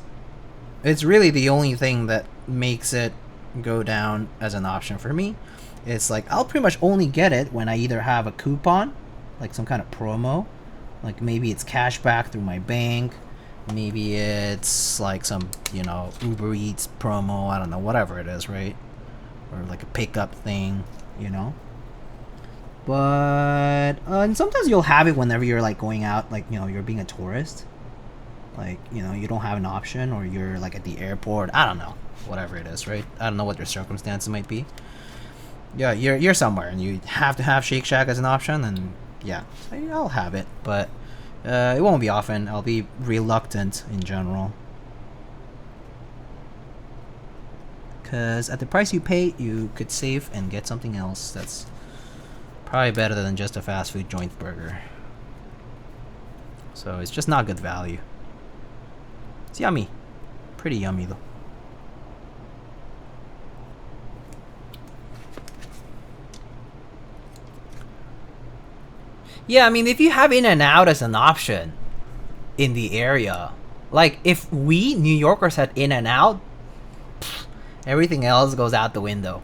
really the only thing that makes it go down as an option for me. It's like I'll pretty much only get it when I either have a coupon, like some kind of promo, like maybe it's cash back through my bank, maybe it's like some, you know, Uber Eats promo, I don't know, whatever it is, right? Or like a pickup thing, you know. But and sometimes you'll have it whenever you're like going out, like, you know, you're being a tourist, like, you know, you don't have an option, or you're like at the airport, I don't know, whatever it is, right? I don't know what your circumstances might be. Yeah, you're somewhere and you have to have Shake Shack as an option, and yeah, I'll have it, but it won't be often. I'll be reluctant in general, because at the price you pay, you could save and get something else that's probably better than just a fast food joint burger. So it's just not good value. It's yummy, pretty yummy though. Yeah, I mean, if you have In-N-Out as an option in the area, like if we New Yorkers had In-N-Out, everything else goes out the window.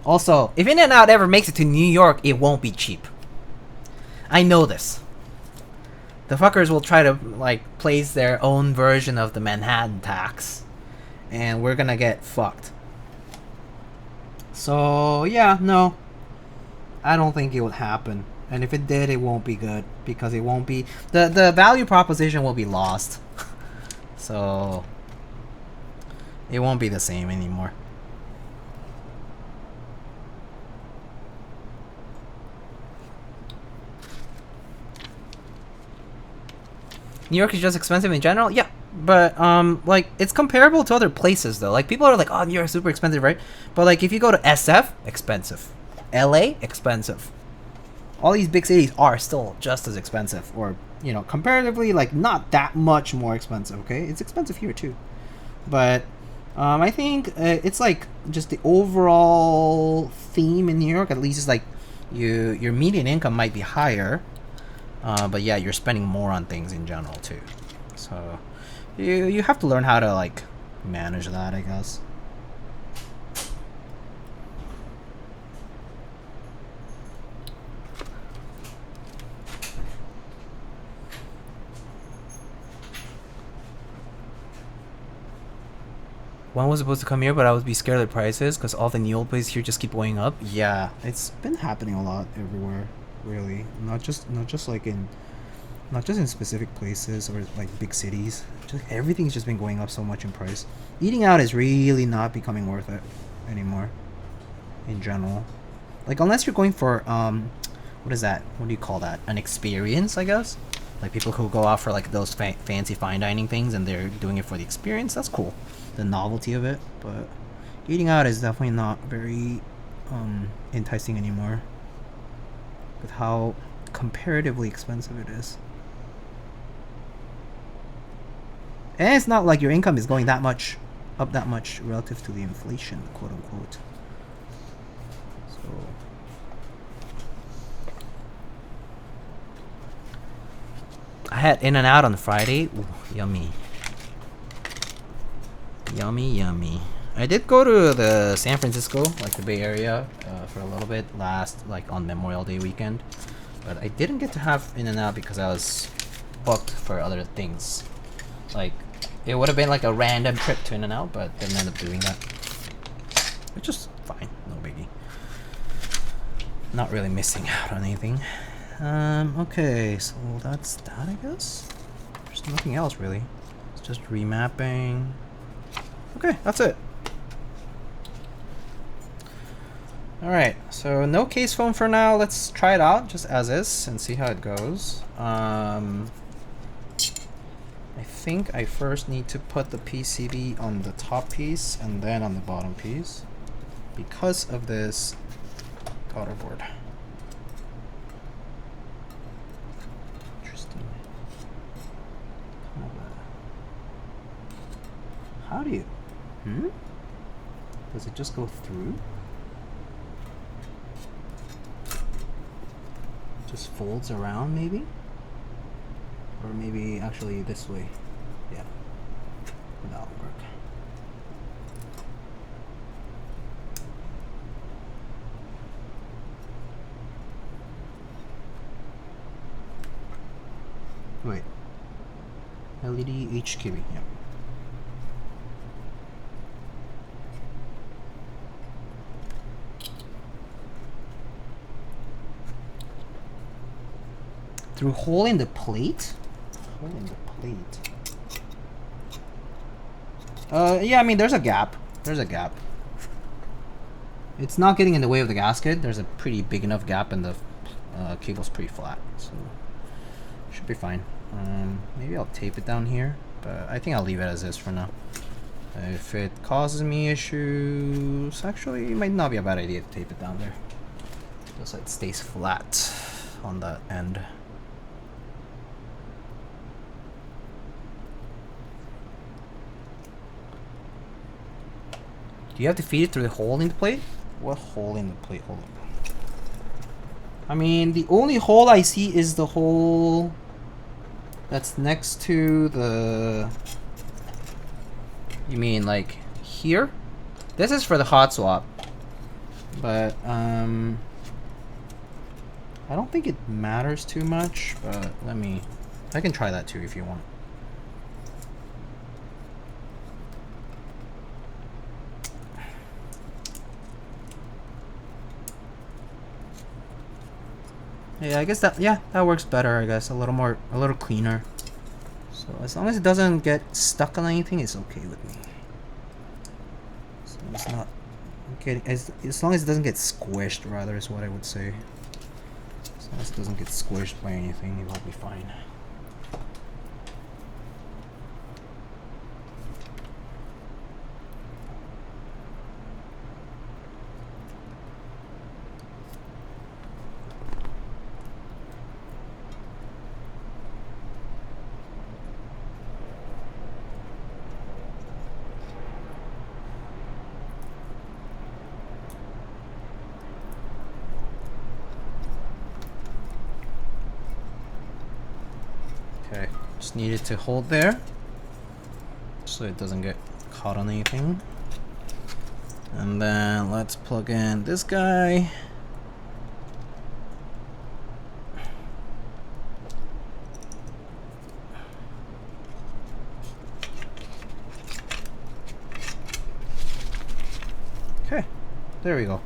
Also, if In-N-Out ever makes it to New York, it won't be cheap. I know this. The fuckers will try to like place their own version of the Manhattan tax, and we're gonna get fucked. So yeah, no, I don't think it would happen, and if it did, it won't be good, because it won't be, the value proposition will be lost. So it won't be the same anymore. New York is just expensive in general? Yeah, but like it's comparable to other places though. Like people are like, oh, New York's super expensive, right? But like if you go to SF, expensive. LA, expensive. All these big cities are still just as expensive, or, you know, comparatively, like not that much more expensive. Okay, it's expensive here too, but I think it's like just the overall theme in New York, at least, is like your median income might be higher. But yeah, you're spending more on things in general too. So you have to learn how to like manage that, I guess. One was supposed to come here, but I would be scared of the prices because all the new old places here just keep going up. Yeah, it's been happening a lot everywhere. Really, not just in specific places or like big cities. Just everything's just been going up so much in price. Eating out is really not becoming worth it anymore in general. Like unless you're going for what is that, what do you call that, an experience, I guess. Like people who go out for like those fancy fine dining things and they're doing it for the experience. That's cool, the novelty of it. But eating out is definitely not very enticing anymore, with how comparatively expensive it is. And it's not like your income is going that much up that much relative to the inflation, quote unquote. So I had In-N-Out on Friday. Ooh, yummy. Yummy, yummy. I did go to the San Francisco, like the Bay Area, for a little bit like on Memorial Day weekend. But I didn't get to have In-N-Out because I was booked for other things. Like, it would have been like a random trip to In-N-Out, but didn't end up doing that. Which is fine, no biggie. Not really missing out on anything. Okay, so that's that, I guess. There's nothing else really. It's just remapping. Okay, that's it. Alright, so no case foam for now. Let's try it out just as is and see how it goes. I think I first need to put the PCB on the top piece and then on the bottom piece because of this daughter board. Interesting. How do you... Does it just go through? Just folds around maybe? Or maybe actually this way. Yeah. That'll work. Wait. LED HKB, yeah. Through hole in the plate? Hole in the plate. Yeah, I mean, there's a gap. There's a gap. It's not getting in the way of the gasket. There's a pretty big enough gap, and the cable's pretty flat, so should be fine. Maybe I'll tape it down here, but I think I'll leave it as is for now. If it causes me issues, actually, it might not be a bad idea to tape it down there, just so it stays flat on that end. Do you have to feed it through the hole in the plate? What hole in the plate? Hold on. I mean, the only hole I see is the hole that's next to the... You mean like here? This is for the hot swap. But, I don't think it matters too much, but I can try that too if you want. Yeah, I guess that works better, I guess. A little cleaner. So as long as it doesn't get stuck on anything, it's okay with me. So it's not getting, as long as it doesn't get squished, rather, is what I would say. As long as it doesn't get squished by anything, it will be fine. Okay, just need it to hold there so it doesn't get caught on anything. And then let's plug in this guy. Okay, there we go.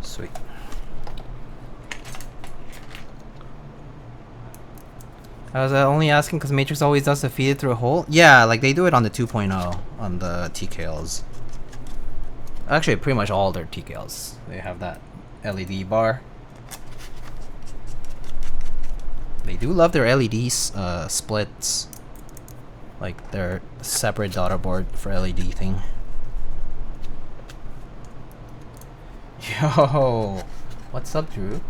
Sweet. I was only asking because Matrix always does to feed it through a hole. Yeah, like they do it on the 2.0 on the TKLs. Actually, pretty much all their TKLs. They have that LED bar. They do love their LED splits. Like their separate daughter board for LED thing. Yo, what's up, Drew?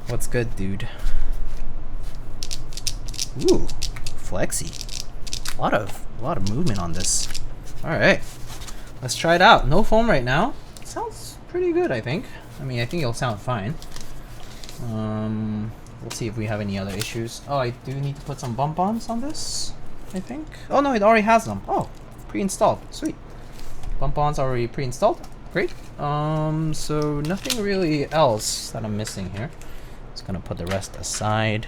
What's good, dude? Ooh, flexy. A lot of movement on this. All right, let's try it out. No foam right now. Sounds pretty good, I think. I mean, I think it'll sound fine. We'll see if we have any other issues. Oh, I do need to put some bump-ons on this, I think. Oh no, it already has them. Oh, pre-installed. Sweet. Bump-ons already pre-installed. Great. So nothing really else that I'm missing here. Just gonna put the rest aside.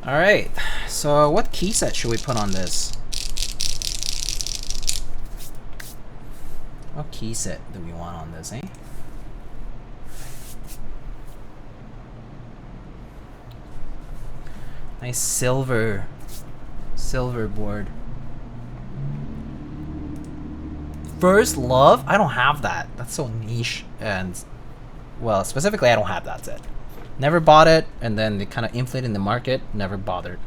All right. So what key set should we put on this? What key set do we want on this, eh? Nice silver board. First Love? I don't have that. That's so niche. And, well, specifically, I don't have that set. Never bought it, and then they kind of inflated in the market. Never bothered.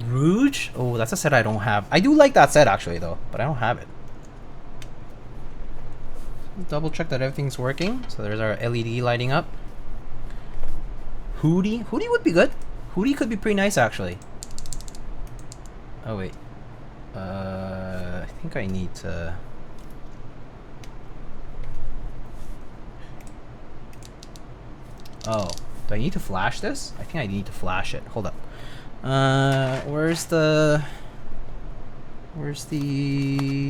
Rouge? Oh, that's a set I don't have. I do like that set, actually, though, but I don't have it. Double check that everything's working. So there's our LED lighting up. Hootie? Hootie would be good. Hootie could be pretty nice, actually. Oh, wait. I think I need to... Oh, do I need to flash this? I think I need to flash it. Hold up. Where's the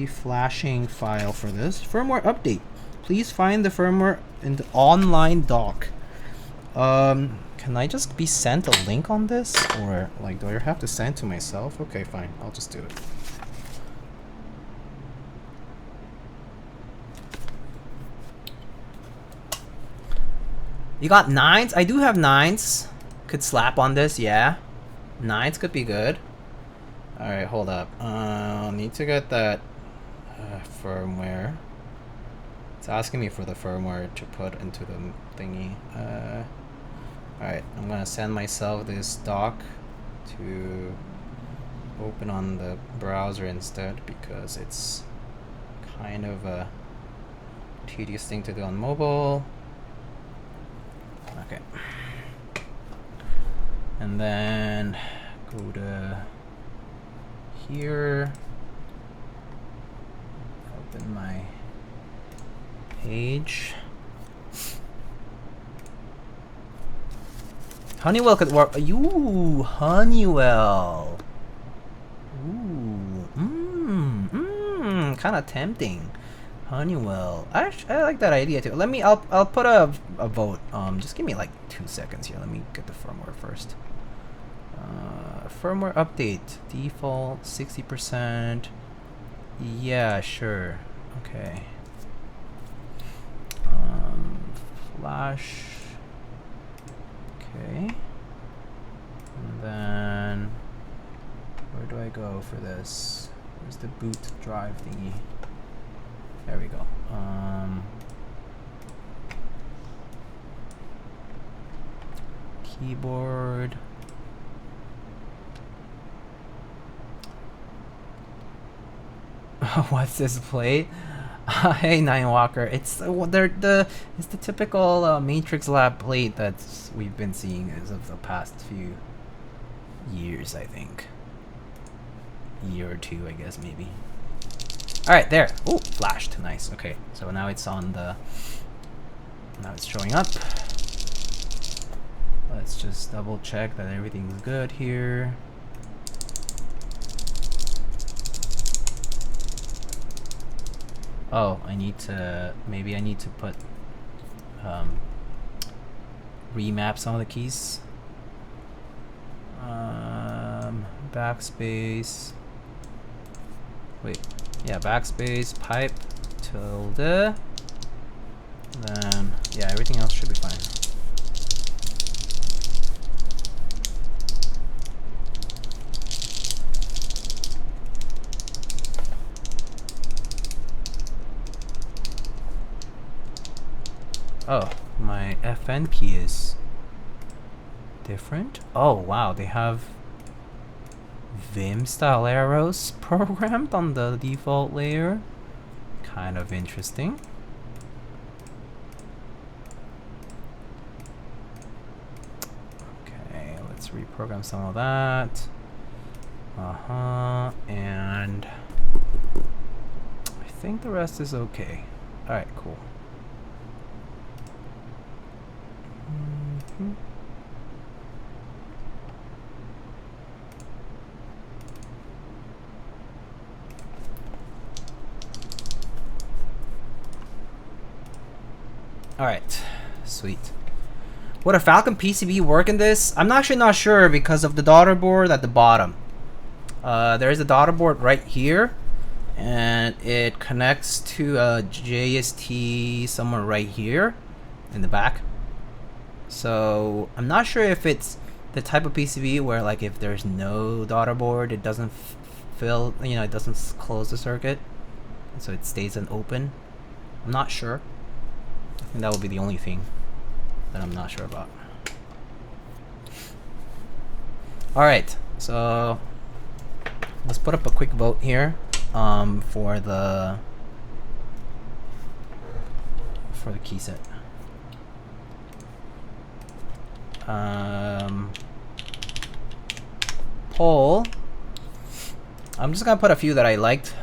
flashing file for this? Firmware update. Please find the firmware in the online doc. Can I just be sent a link on this? Or, like, do I have to send to myself? Okay, fine. I'll just do it. You got 9s? I do have 9s. Could slap on this, yeah. 9s could be good. Alright, hold up. I'll need to get that firmware. It's asking me for the firmware to put into the thingy. Alright, I'm gonna send myself this doc to open on the browser instead because it's kind of a tedious thing to do on mobile. Okay. And then go to here. Open my page. Honeywell could work. Ooh, Honeywell. Ooh, kind of tempting. Honeywell. I like that idea too. Let me. I'll put a vote. Just give me like 2 seconds here. Let me get the firmware first. Firmware update. Default 60%. Yeah, sure. Okay. Flash. Okay. And then where do I go for this? Where's the boot drive thingy? There we go. Keyboard. What's this plate? Hey, Nine Walker. It's the typical Matrix Lab plate that we've been seeing as of the past few years, I think. Year or two, I guess, maybe. All right, there. Oh, flashed. Nice. Okay, so now it's on the. Now it's showing up. Let's just double check that everything's good here. Oh, maybe I need to put, remap some of the keys. Backspace. Wait, yeah, backspace, pipe, tilde. Then, yeah, everything else should be fine. Oh, my FN key is different. Oh wow, they have Vim style arrows programmed on the default layer. Kind of interesting. Okay, let's reprogram some of that. And I think the rest is okay. Alright, cool. Alright, sweet. Would a Falcon PCB work in this? I'm actually not sure because of the daughter board at the bottom. There is a daughter board right here, and it connects to a JST somewhere right here in the back. So I'm not sure if it's the type of PCB where like if there's no daughter board, it doesn't fill, you know, it doesn't close the circuit, so it stays an open. I'm not sure. I think that would be the only thing that I'm not sure about. All right, so let's put up a quick vote here for the key set. Poll. I'm just gonna put a few that I liked.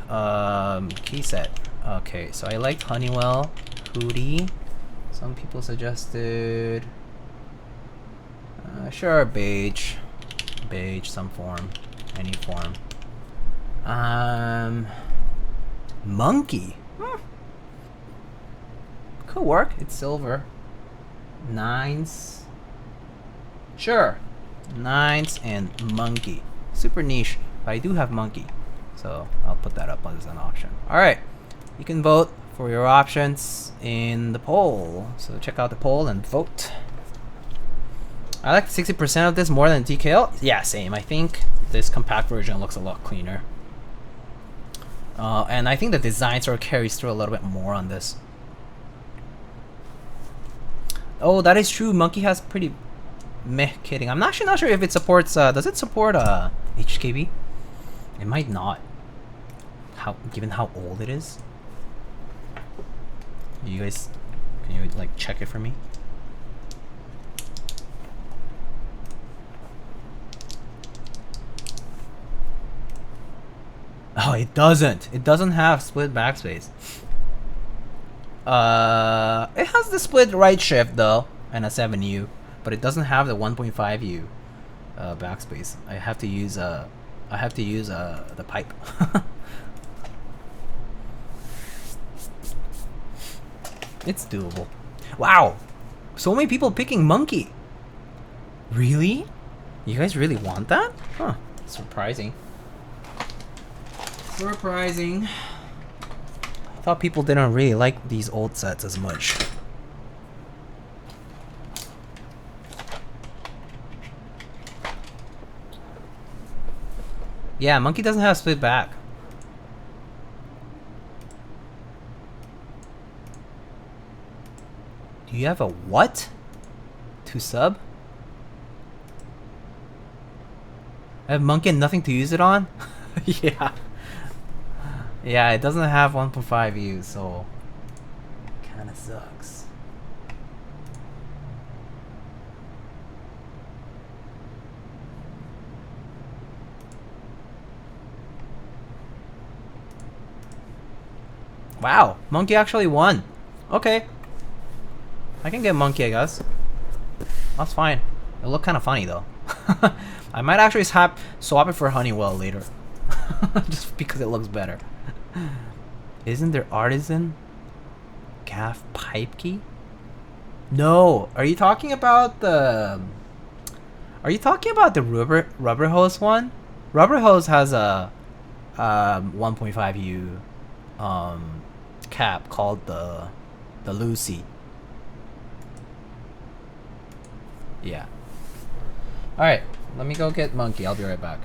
Key set. Okay, so I liked Honeywell, Hootie. Some people suggested, sure, beige, some form, any form. Monkey. Could work. It's silver. Nines. Sure. Nines and monkey. Super niche, but I do have monkey, so I'll put that up as an option. All right, you can vote for your options in the poll. So check out the poll and vote. I like 60% of this more than TKL. Yeah, same. I think this compact version looks a lot cleaner. And I think the design sort of carries through a little bit more on this. Oh, that is true. Monkey has pretty meh kitting. I'm actually not sure if it supports, does it support HHKB? It might not. Given how old it is. You guys, can you like check it for me? Oh, it doesn't. It doesn't have split backspace. It has the split right shift though, and a 7U, but it doesn't have the 1.5U backspace. I have to use the pipe. It's doable. Wow, so many people picking monkey. Really? You guys really want that? Huh? Surprising. Surprising. I thought people didn't really like these old sets as much. Yeah, monkey doesn't have split back. Do you have a what? To sub? I have monkey and nothing to use it on? Yeah. Yeah, it doesn't have 1.5U, so kinda sucks. Wow, monkey actually won. Okay. I can get monkey, I guess. That's fine. It looked kind of funny though. I might actually swap it for Honeywell later. Just because it looks better. Isn't there artisan calf pipe key? No. Are you talking about the rubber hose one? Rubber hose has a 1.5U cap called the Lucy. Yeah. All right, let me go get monkey. I'll be right back.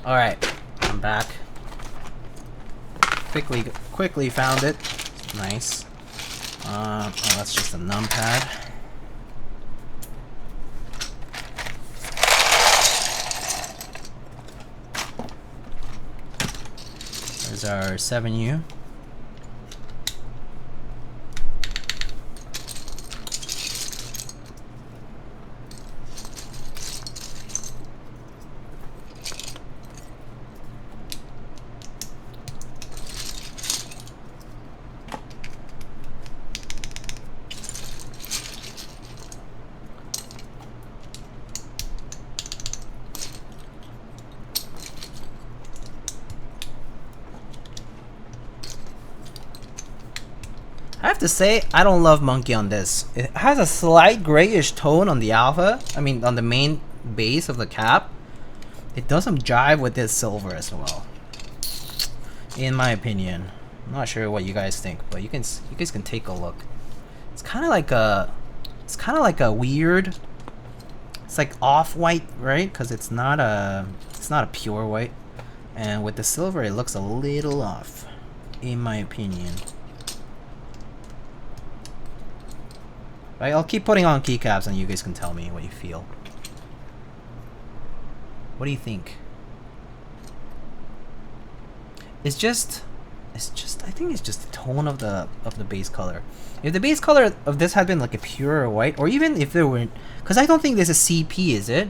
All right, I'm back. Quickly found it. Nice. Oh, that's just a numpad. There's our 7U. have to say, I don't love monkey on this. It has a slight grayish tone on the alpha. I mean, on the main base of the cap. It doesn't jive with this silver as well, in my opinion. I'm not sure what you guys think, but you guys can take a look. It's kind of like a weird. It's like off-white, right? Because it's not a pure white. And with the silver, it looks a little off, in my opinion. Right, I'll keep putting on keycaps, and you guys can tell me what you feel. What do you think? It's just. I think it's just the tone of the base color. If the base color of this had been like a pure white, or even if there weren't, because I don't think this is CP, is it?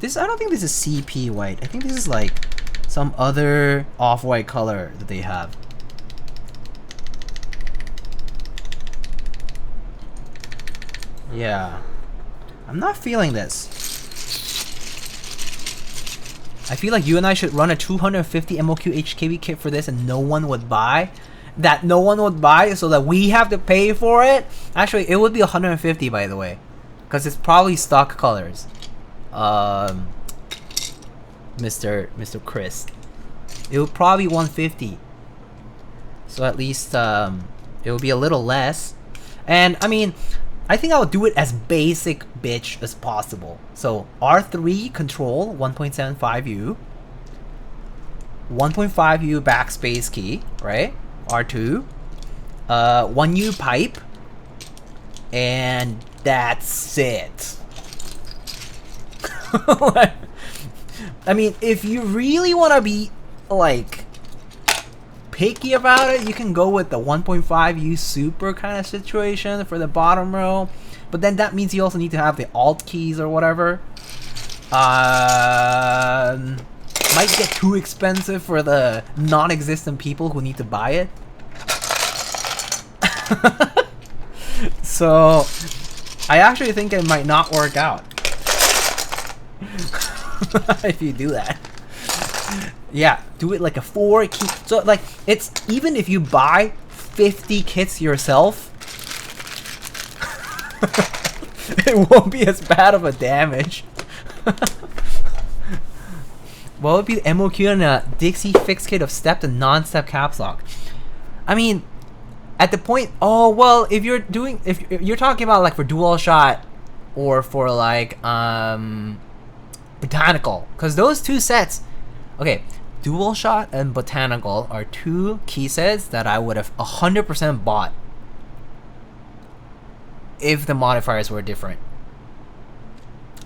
I don't think this is CP white. I think this is like some other off-white color that they have. Yeah, I'm not feeling this. I feel like you and I should run a 250 MOQ HKB kit for this, and no one would buy. That no one would buy, so that we have to pay for it. Actually, it would be 150, by the way, because it's probably stock colors. Mr. Chris, it would probably 150. So at least it would be a little less. And I mean, I think I would do it as basic bitch as possible. So R3 control 1.75U, 1.5U backspace key, right? R2, 1U pipe, and that's it. I mean, if you really want to be like picky about it, you can go with the 1.5U super kind of situation for the bottom row, but then that means you also need to have the alt keys or whatever. Might get too expensive for the non-existent people who need to buy it. So I actually think it might not work out if you do that. Yeah, do it like a 4 key. So like, it's even if you buy 50 kits yourself, it won't be as bad of a damage. What would be the MOQ on a Dixie fixed kit of stepped and non-step caps lock? I mean, at the point, oh well, if you're talking about like for dual shot or for like botanical, because those two sets, okay, dual shot and botanical are two key sets that I would have 100% bought if the modifiers were different.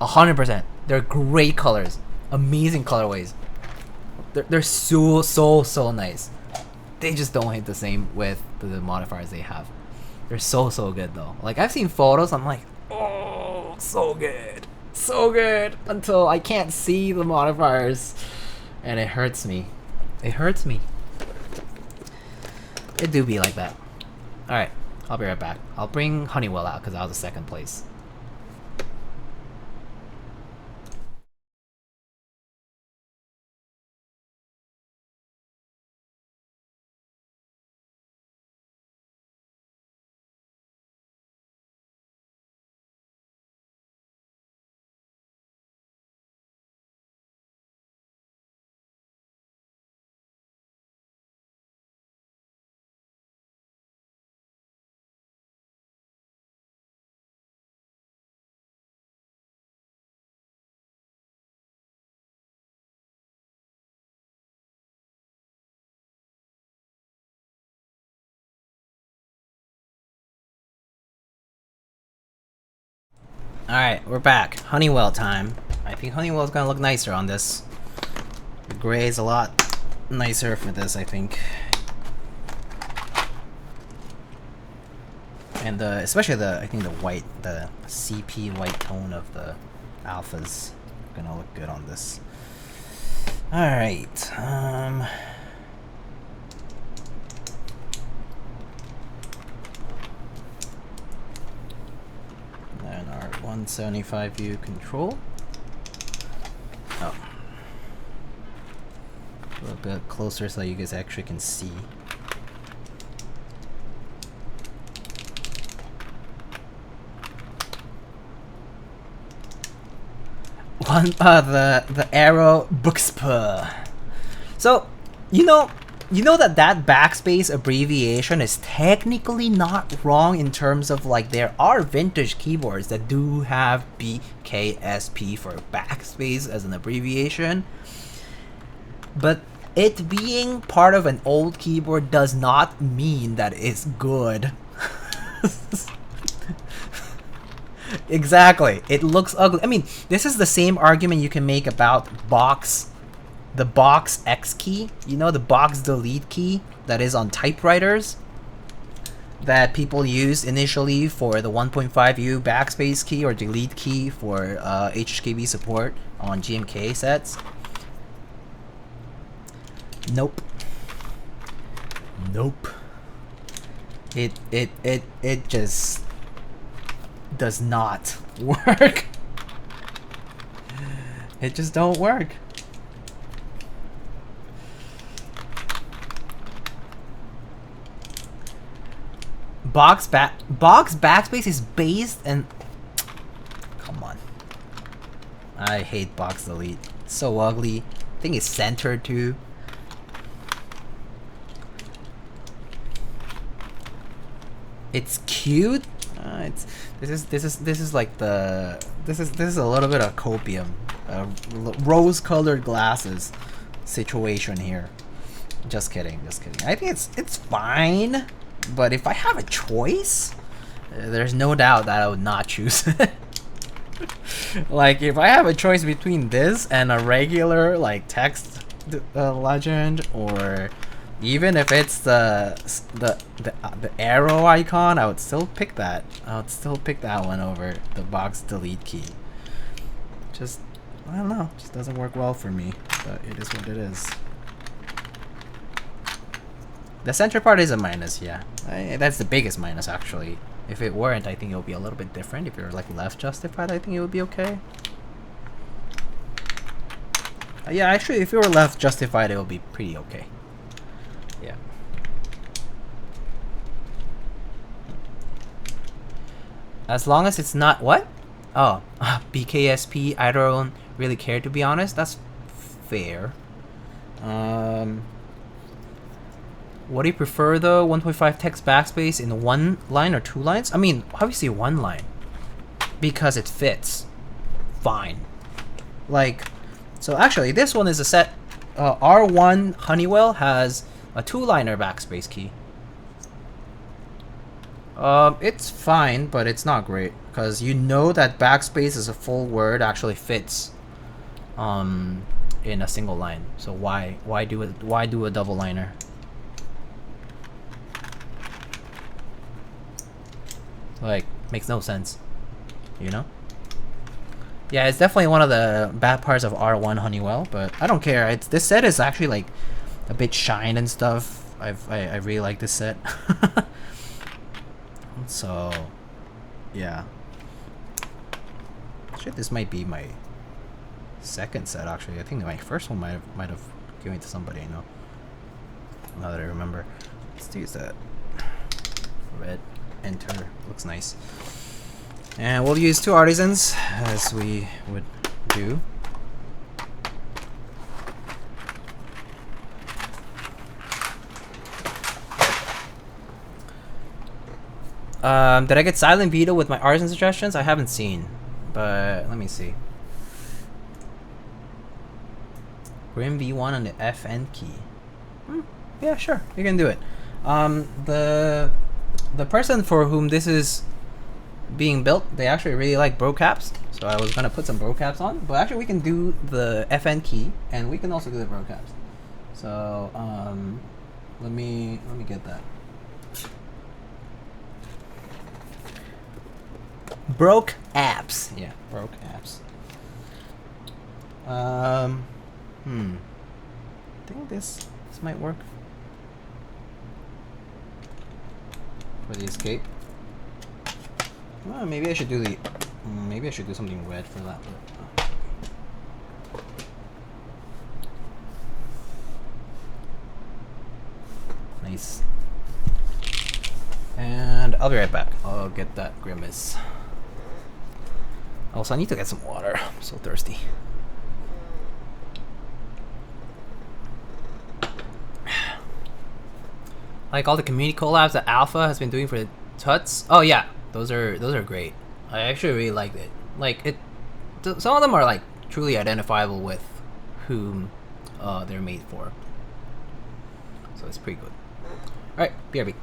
100%. They're great colors, amazing colorways. They're so nice. They just don't hit the same with the modifiers they have. They're so good though. Like, I've seen photos, I'm like, oh, so good, until I can't see the modifiers, and it hurts me. It hurts me. It do be like that. All right, I'll be right back. I'll bring Honeywell out because I was in second place. Alright, we're back. Honeywell time. I think Honeywell's gonna look nicer on this. The gray is a lot nicer for this, I think. And especially I think the white, the CP white tone of the alphas gonna look good on this. Alright, and our 175U control. Oh. A little bit closer so you guys actually can see. the arrow Buxpa. So, you know that backspace abbreviation is technically not wrong in terms of like there are vintage keyboards that do have BKSP for backspace as an abbreviation, but it being part of an old keyboard does not mean that it's good. Exactly. It looks ugly. I mean, this is the same argument you can make about the box X key. You know, the box delete key that is on typewriters that people use initially for the 1.5U backspace key or delete key for HHKB support on GMK sets. Nope. Nope. It just does not work. It just don't work. Box backspace is based and come on. I hate box delete. It's so ugly. I think it's centered too. It's cute. This is like this is a little bit of copium, rose-colored glasses situation here. Just kidding. I think it's fine, but if I have a choice, there's no doubt that I would not choose it. Like if I have a choice between this and a regular like text legend, or even if it's the arrow icon, I would still pick that. I would still pick that one over the box delete key. Just, I don't know, just doesn't work well for me, but it is what it is. The center part is a minus, yeah. That's the biggest minus actually. If it weren't, I think it would be a little bit different. If you're like left justified, I think it would be okay. Yeah, actually, if you were left justified, it would be pretty okay. Yeah. As long as it's not what? Oh, BKSP. I don't really care, to be honest. That's fair. What do you prefer though? 1.5 text backspace in one line or two lines? I mean, obviously one line, because it fits fine. Like, so actually this one is a set. R1 Honeywell has a two-liner backspace key. It's fine, but it's not great, because you know that backspace as a full word actually fits in a single line. So why do a double liner? Like, makes no sense, you know? Yeah, it's definitely one of the bad parts of R1 Honeywell, but I don't care. This set is actually like a bit shine and stuff. I really like this set. So, yeah. Shit, this might be my second set actually. I think my first one might have given it to somebody, you know. Now that I remember, let's use that. Red enter, looks nice. And we'll use two artisans as we would do. Did I get silent veto with my artisan suggestions? I haven't seen, but let me see. Grim V1 on the FN key. Yeah, sure, you can do it. The person for whom this is being built, they actually really like bro caps, so I was gonna put some bro caps on, but actually we can do the FN key and we can also do the bro caps. So let me get that. Broke apps. Yeah, broke apps. I think this might work for the escape. Well, maybe I should do something red for that. Nice. And I'll be right back. I'll get that grimace. Also, I need to get some water. I'm so thirsty. Like all the community collabs that Alpha has been doing for the Tuts. Oh yeah, those are great. I actually really liked it. Like it, some of them are like truly identifiable with whom they're made for. So it's pretty good. All right, BRB.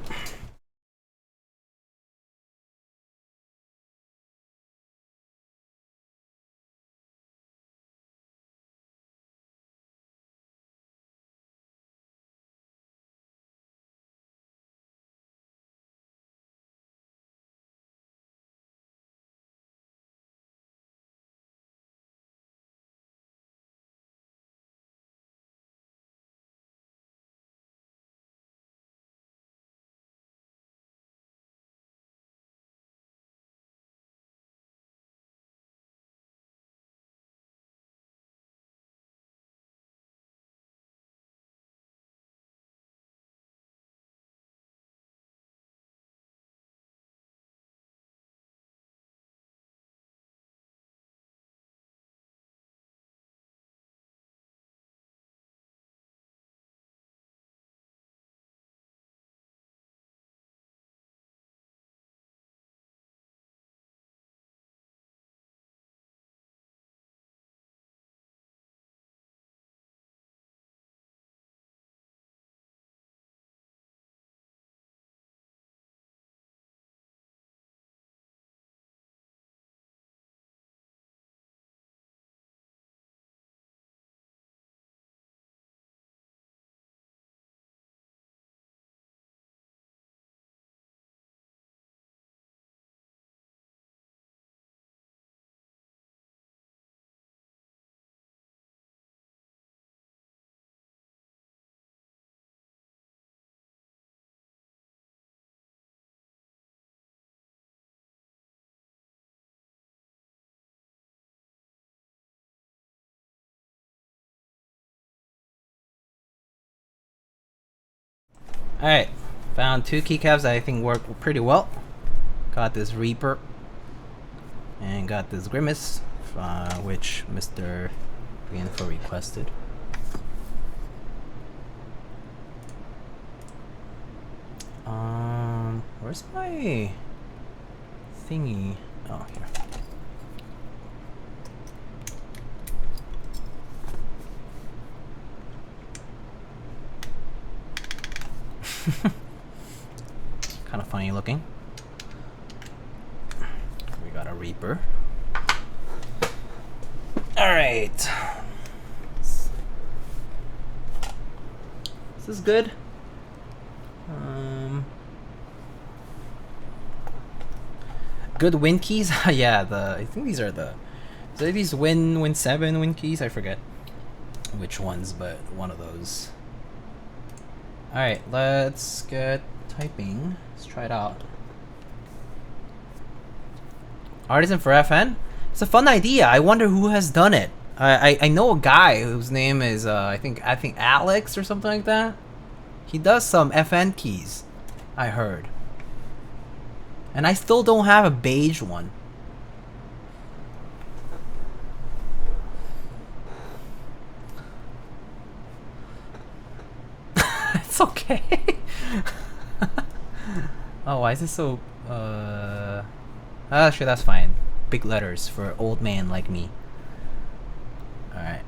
Alright, found 2 keycaps that I think work pretty well. Got this Reaper and got this Grimace, which Mr. Info requested. Where's my thingy? Oh, here. Kind of funny looking. We got a Reaper. Alright. This is good. Good win keys? Yeah, I think these are these win 7 win keys? I forget which ones, but one of those. Alright, let's get typing. Let's try it out. Artisan for FN? It's a fun idea. I wonder who has done it. I know a guy whose name is I think Alex or something like that. He does some FN keys, I heard. And I still don't have a beige one. It's okay. Oh, why is this so actually that's fine. Big letters for old man like me. Alright.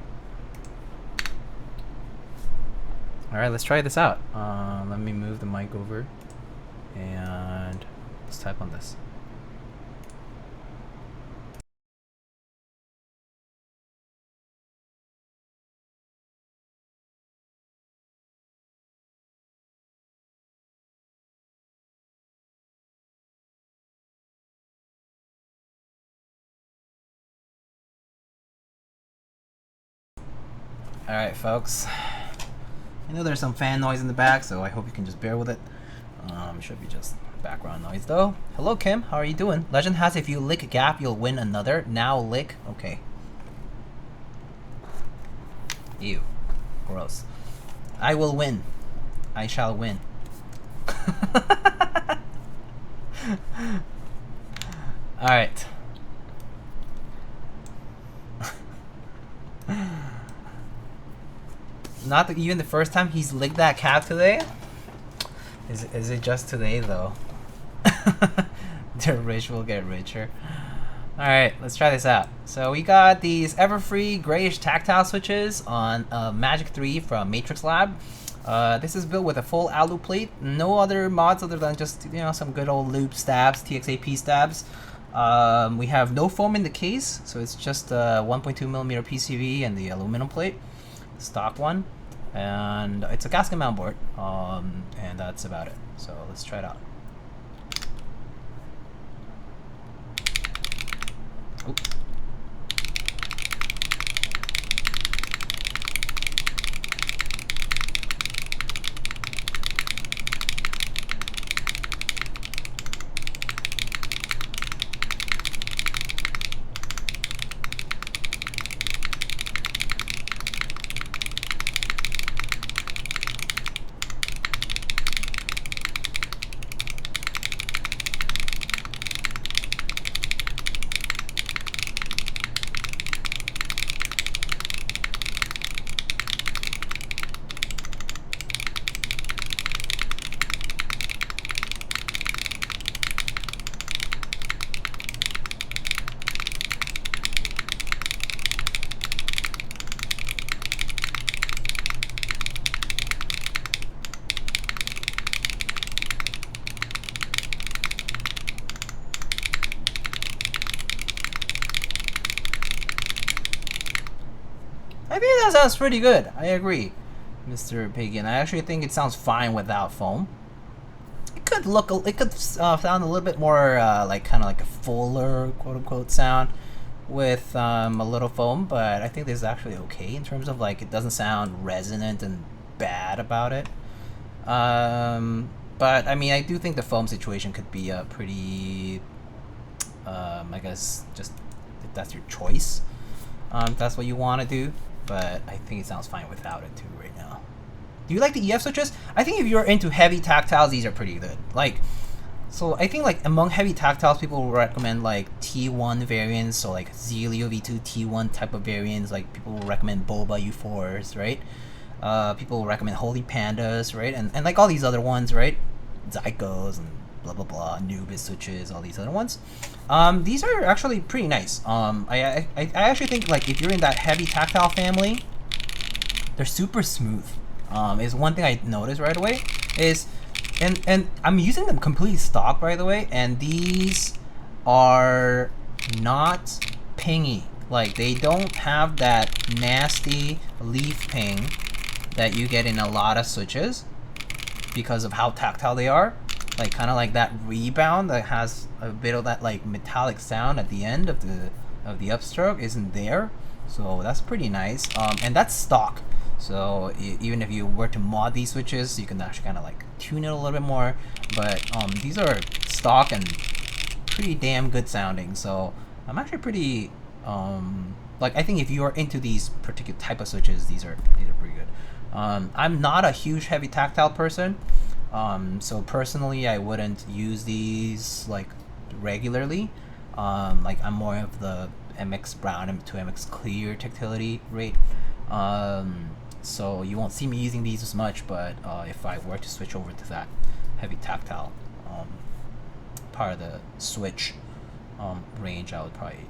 Alright, let's try this out. Let me move the mic over and let's type on this. Alright, folks. I know there's some fan noise in the back, so I hope you can just bear with it. Should be just background noise though. Hello Kim, how are you doing? Legend has if you lick a gap, you'll win another. Now lick. Okay. Ew. Gross. I will win. I shall win. Alright. not even the first time he's licked that cap today. Is it just today though? The rich will get richer. Alright, let's try this out. So we got these Everfree grayish tactile switches on Magic3 from Matrix Lab. This is built with a full alu plate. No other mods other than just, you know, some good old lube stabs, TXAP stabs. We have no foam in the case, so it's just a 1.2mm PCV and the aluminum plate, stock one, and it's a gasket mount board, and that's about it. So let's try it out. Oops. I think that sounds pretty good. I agree, Mr. Piggy, and I actually think it sounds fine without foam. It could sound a little bit more like kind of like a fuller quote unquote sound with a little foam, but I think this is actually okay in terms of like it doesn't sound resonant and bad about it. But I mean, I do think the foam situation could be a pretty, I guess, just if that's your choice, if that's what you want to do. But I think it sounds fine without it too right now. Do you like the EF switches? I think if you're into heavy tactiles, these are pretty good. Like, so I think like among heavy tactiles, people will recommend like T1 variants, so like Zelio V2 T1 type of variants. Like people will recommend Boba U4s, right? People will recommend Holy Pandas, right? And like all these other ones, right? Zycos and blah blah blah, Nubis switches, all these other ones. These are actually pretty nice. I actually think like if you're in that heavy tactile family, they're super smooth. Is one thing I noticed right away is, and I'm using them completely stock by the way, and these are not pingy. Like they don't have that nasty leaf ping that you get in a lot of switches because of how tactile they are. Like kind of like that rebound that has a bit of that like metallic sound at the end of the upstroke isn't there, so that's pretty nice. And that's stock, so even if you were to mod these switches, you can actually kind of like tune it a little bit more. But these are stock and pretty damn good sounding. So I'm actually pretty like I think if you are into these particular type of switches, these are pretty good. I'm not a huge heavy tactile person. So personally, I wouldn't use these like regularly. Like I'm more of the MX Brown to MX Clear tactility rate. So you won't see me using these as much, but if I were to switch over to that heavy tactile part of the switch range, I would probably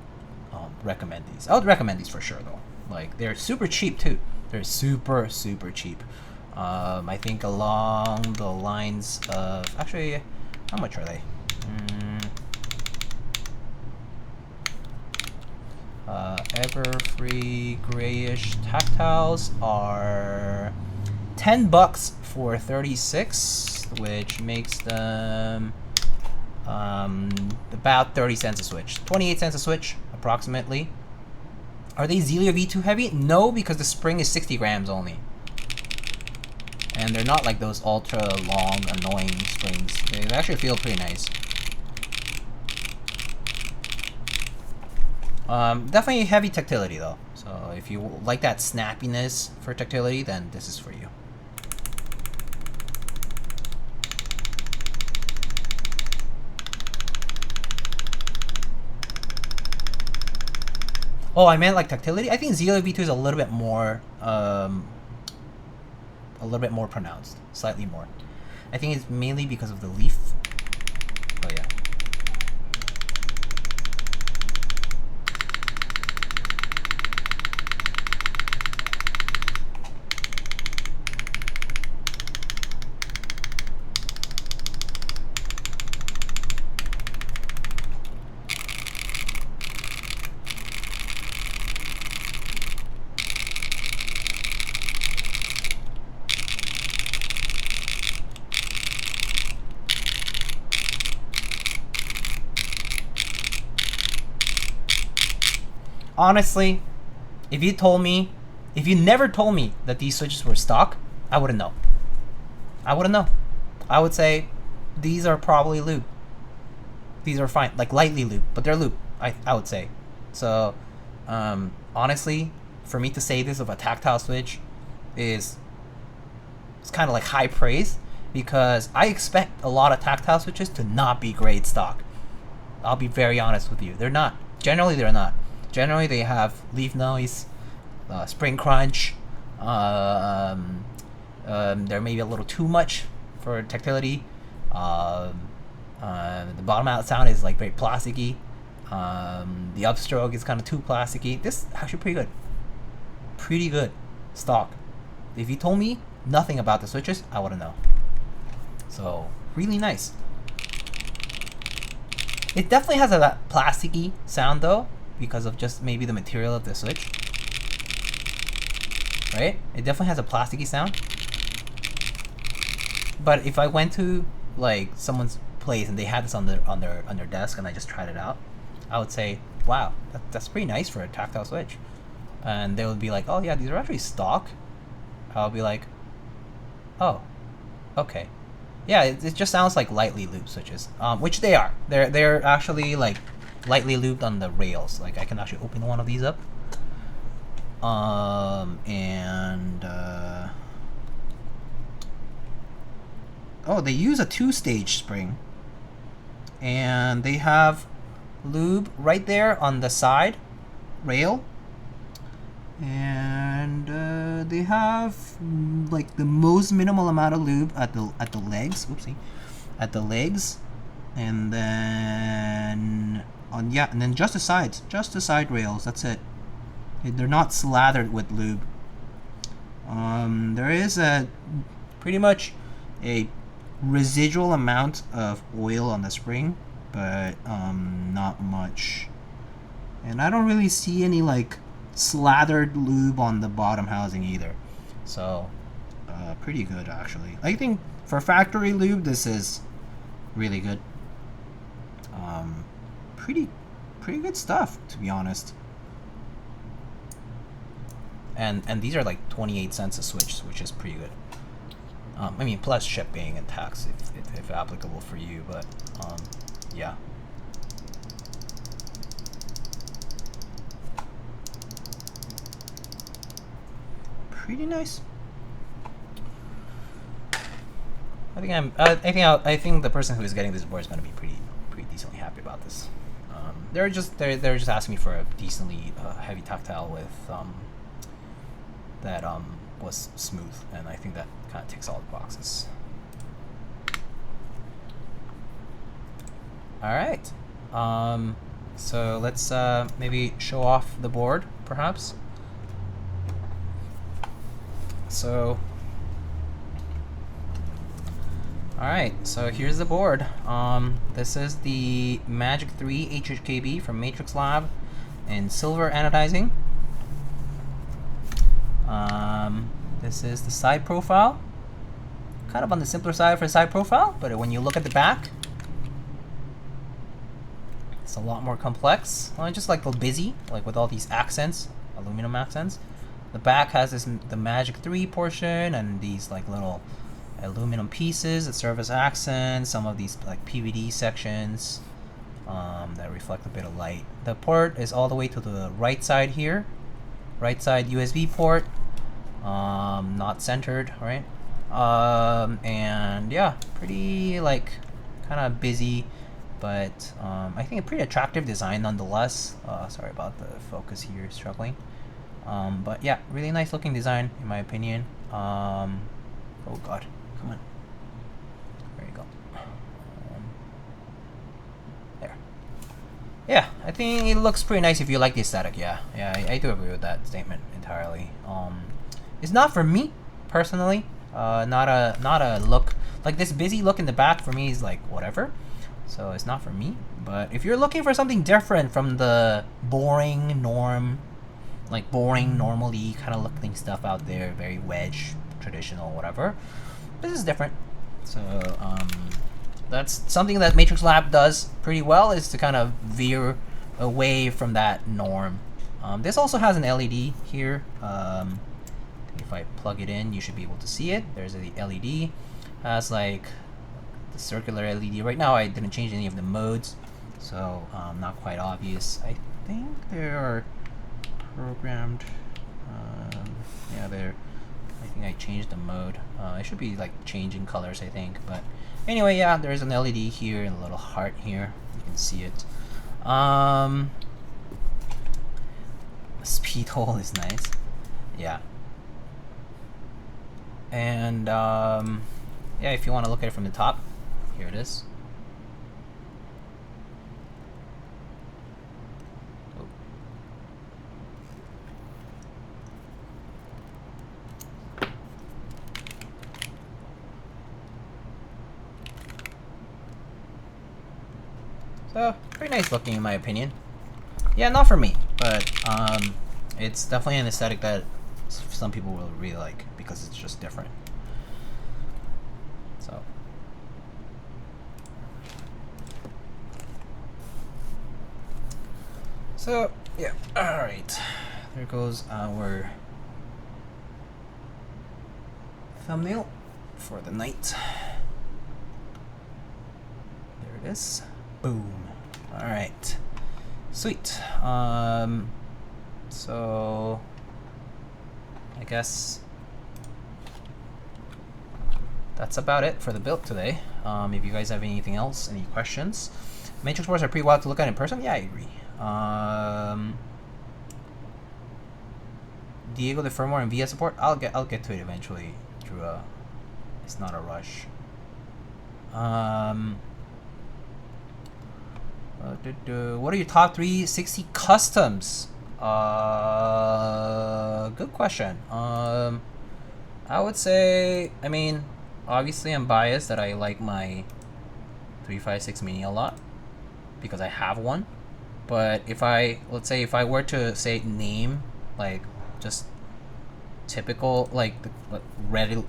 recommend these. I would recommend these for sure though. Like they're super cheap too. They're super cheap. I think along the lines of, actually, how much are they? Everfree grayish tactiles are $10 for 36, which makes them about 30 cents a switch, 28 cents a switch approximately. Are they Zelio V2 heavy? No, because the spring is 60 grams only. And they're not like those ultra long, annoying springs. They actually feel pretty nice. Definitely heavy tactility though. So if you like that snappiness for tactility, then this is for you. Oh, I meant like tactility. I think Zelio V2 is a little bit more a little bit more pronounced, slightly more. I think it's mainly because of the leaf. Oh yeah. Honestly, if you never told me that these switches were stock, I wouldn't know. I wouldn't know. I would say these are probably lube. These are fine, like lightly lube, but they're lube. I would say. So, honestly, for me to say this of a tactile switch it's kind of like high praise, because I expect a lot of tactile switches to not be grade stock. I'll be very honest with you. They're not. Generally, they're not. Generally, they have leaf noise, spring crunch. They're maybe a little too much for tactility. The bottom out sound is like very plasticky. The upstroke is kind of too plasticky. This is actually pretty good. Pretty good stock. If you told me nothing about the switches, I wouldn't know. So really nice. It definitely has that plasticky sound though, because of just maybe the material of the switch. Right? It definitely has a plasticky sound. But if I went to like someone's place and they had this on their desk and I just tried it out, I would say, wow, that's pretty nice for a tactile switch. And they would be like, oh yeah, these are actually stock. I'll be like, oh, okay. Yeah, it just sounds like lightly lubed switches, which they are. They're actually like lightly lubed on the rails. Like I can actually open one of these up. Oh, they use a 2-stage spring, and they have lube right there on the side rail, and they have like the most minimal amount of lube at the legs. Oopsie, at the legs, and then and then just the sides, just the side rails. That's it. They're not slathered with lube. There is pretty much a residual amount of oil on the spring, but not much. And I don't really see any like slathered lube on the bottom housing either. So pretty good actually. I think for factory lube this is really good. Pretty good stuff, to be honest. And these are like 28 cents a switch, which is pretty good. I mean, plus shipping and tax if applicable for you, but yeah. Pretty nice. I think the person who is getting this board is going to be pretty decently happy about this. They're just asking me for a decently heavy tactile with that was smooth, and I think that kind of ticks all the boxes. All right, so let's maybe show off the board, perhaps. So, all right, so here's the board. This is the Magic3 HHKB from Matrix Lab in silver anodizing. This is the side profile. Kind of on the simpler side for side profile, but when you look at the back, it's a lot more complex. Just like the busy, like with all these accents, aluminum accents. The back has the Magic3 portion and these like little aluminum pieces that serve as accents. Some of these like PVD sections that reflect a bit of light. The port is all the way to the right side here. Right side USB port, not centered, right? And yeah, pretty like kind of busy, but I think a pretty attractive design nonetheless. Sorry about the focus here, struggling. But yeah, really nice looking design in my opinion. Oh god, come on. There you go. There. Yeah, I think it looks pretty nice if you like the aesthetic. Yeah, I do agree with that statement entirely. It's not for me personally. Not a look like this busy look in the back for me is like whatever. So it's not for me. But if you're looking for something different from the boring norm, like boring normally kind of looking stuff out there, very wedge, traditional, whatever, this is different. So that's something that Matrix Lab does pretty well, is to kind of veer away from that norm. This also has an LED here. If I plug it in, you should be able to see it. There's a LED. Has like the circular LED. Right now I didn't change any of the modes, so not quite obvious. I think they are programmed. Yeah, they're. I think I changed the mode. It should be like changing colors, I think. But anyway, yeah, there's an LED here and a little heart here. You can see it. Speed hole is nice. Yeah. And yeah, if you want to look at it from the top, here it is. Oh. So, pretty nice looking in my opinion. Yeah, not for me, but it's definitely an aesthetic that some people will really like because it's just different. So yeah, all right. There goes our thumbnail for the night. There it is. Boom. All right. Sweet. So I guess that's about it for the build today. If you guys have anything else, any questions. Matrix boards are pretty wild to look at in person. Yeah, I agree. Diego, the firmware and VS support. I'll get to it eventually. Through it's not a rush. What are your top 360 customs? Good question. I would say, I mean, obviously I'm biased that I like my 356 Mini a lot because I have one. But if let's say if I were to say name like just typical like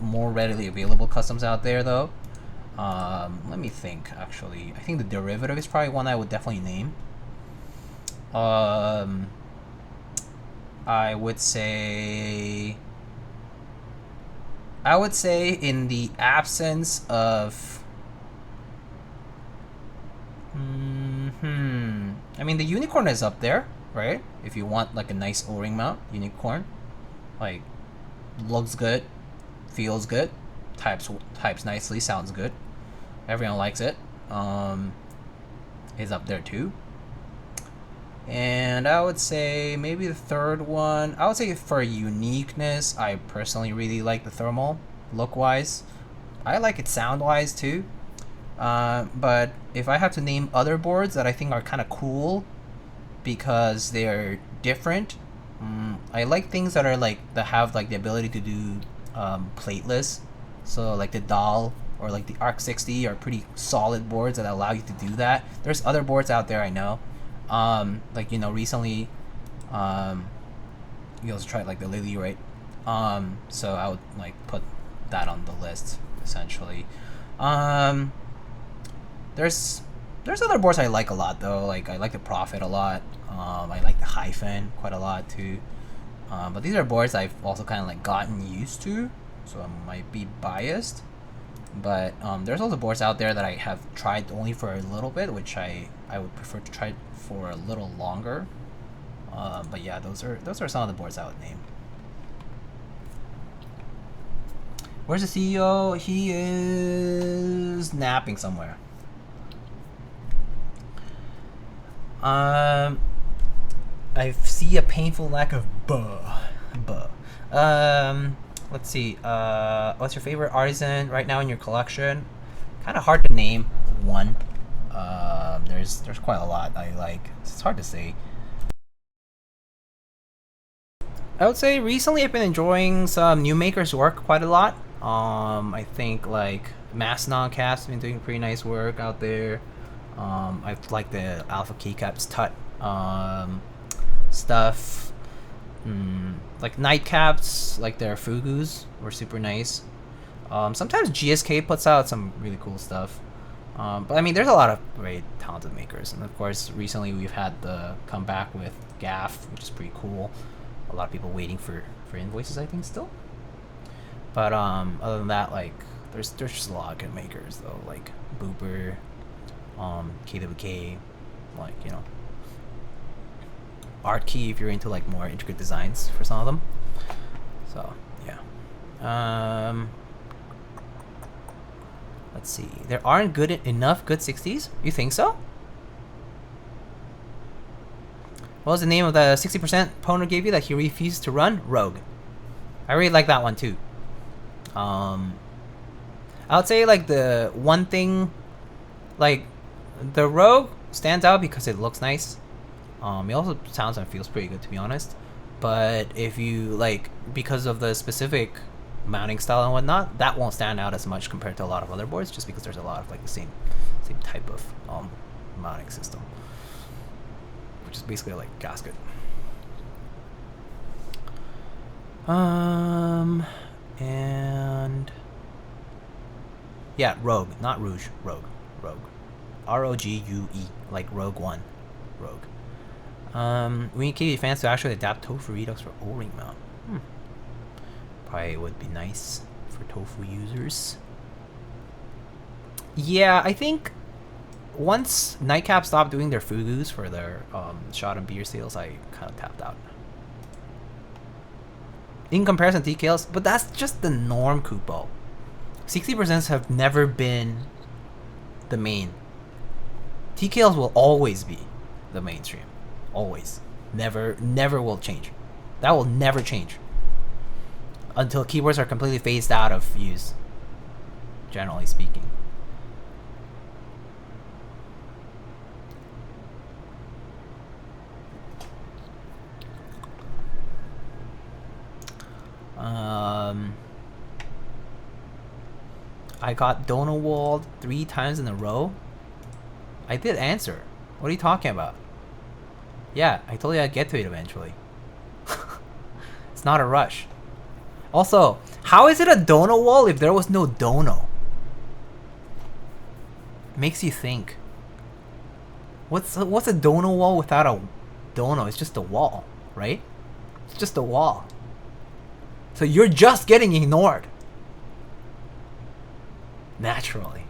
more readily available customs out there though, let me think. Actually, I think the derivative is probably one I would definitely name. I would say in the absence of I mean, the unicorn is up there, right? If you want like a nice O-ring mount, unicorn, like looks good, feels good, types nicely, sounds good, everyone likes it. Is up there too. And I would say maybe the third one, I would say for uniqueness, I personally really like the thermal look wise. I like it sound wise too. But if I have to name other boards that I think are kind of cool because they're different, I like things that are like that have like the ability to do plateless. So like the DAL or like the Arc 60 are pretty solid boards that allow you to do that. There's other boards out there I know. Like, you know, recently you also tried like the Lily, right? So I would like put that on the list essentially. There's other boards I like a lot though. Like I like the Prophet a lot. I like the Hyphen quite a lot too. But these are boards I've also kind of like gotten used to, so I might be biased. But there's also boards out there that I have tried only for a little bit, which I would prefer to try for a little longer. But yeah, those are some of the boards I would name. Where's the CEO? He is napping somewhere. I see a painful lack of buh. Let's see. What's your favorite artisan right now in your collection? Kind of hard to name one. There's quite a lot I like. It's hard to say. I would say recently I've been enjoying some new makers' work quite a lot. I think like Mastodon Caps been doing pretty nice work out there. I like the Alpha Keycaps Tut stuff. Like Nightcaps, like their Fugus were super nice. Sometimes GSK puts out some really cool stuff. But I mean, there's a lot of very talented makers, and of course, recently we've had the comeback with Gaff, which is pretty cool. A lot of people waiting for invoices, I think, still. But other than that, like there's just a lot of good makers though, like Booper, KWK, like, you know, Art Key if you're into like more intricate designs for some of them. So yeah. Let's see. There aren't enough good 60s? You think so? What was the name of the 60% Poner gave you that he refused to run? Rogue. I really like that one too. I would say like the one thing, like the Rogue stands out because it looks nice. It also sounds and feels pretty good, to be honest. But if you like, because of the specific mounting style and whatnot, that won't stand out as much compared to a lot of other boards, just because there's a lot of like the same type of mounting system, which is basically like gasket. And yeah, Rogue, not Rouge, Rogue, ROGUE, like Rogue One, Rogue. We need KV fans to actually adapt Tofu Redux for O-ring mount. Probably would be nice for Tofu users. Yeah, I think once Nightcap stopped doing their Fugus for their shot and beer sales, I kind of tapped out. In comparison to TKLs, but that's just the norm, Kupo. 60% have never been the main. TKLs will always be the mainstream. Always. Never will change. That will never change. Until keyboards are completely phased out of use. Generally speaking. I got Donowald 3 times in a row. I did answer. What are you talking about? Yeah, I told you I'd get to it eventually. It's not a rush. Also, how is it a dono wall if there was no dono? Makes you think. What's a dono wall without a dono? It's just a wall, right? It's just a wall. So you're just getting ignored. Naturally.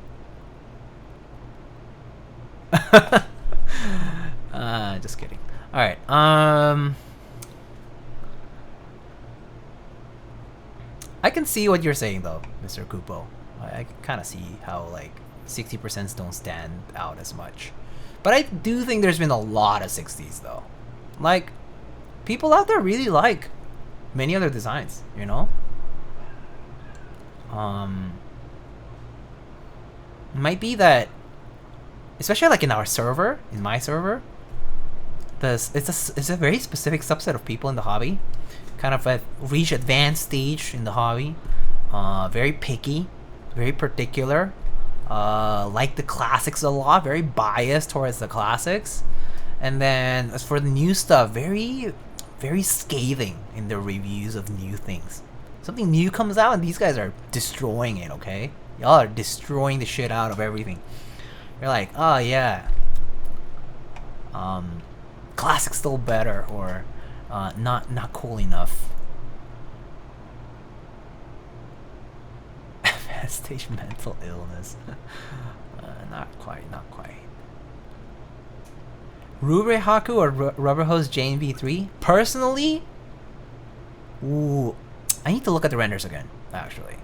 Just kidding. All right. I can see what you're saying though, Mr. Kupo. I can kind of see how like 60% don't stand out as much. But I do think there's been a lot of 60s though. Like, people out there really like many other designs, you know? Might be that, especially like in our server, in my server, it's a very specific subset of people in the hobby, kind of reach advanced stage in the hobby, very picky, very particular, like the classics a lot, very biased towards the classics, and then as for the new stuff, very scathing in their reviews of new things. Something new comes out and these guys are destroying it, okay? Y'all are destroying the shit out of everything. You're like, oh yeah, classic's still better, or not cool enough. Advanced stage mental illness. Not quite. Rube Haku or Rubber Hose JNV3? Personally, ooh, I need to look at the renders again, actually.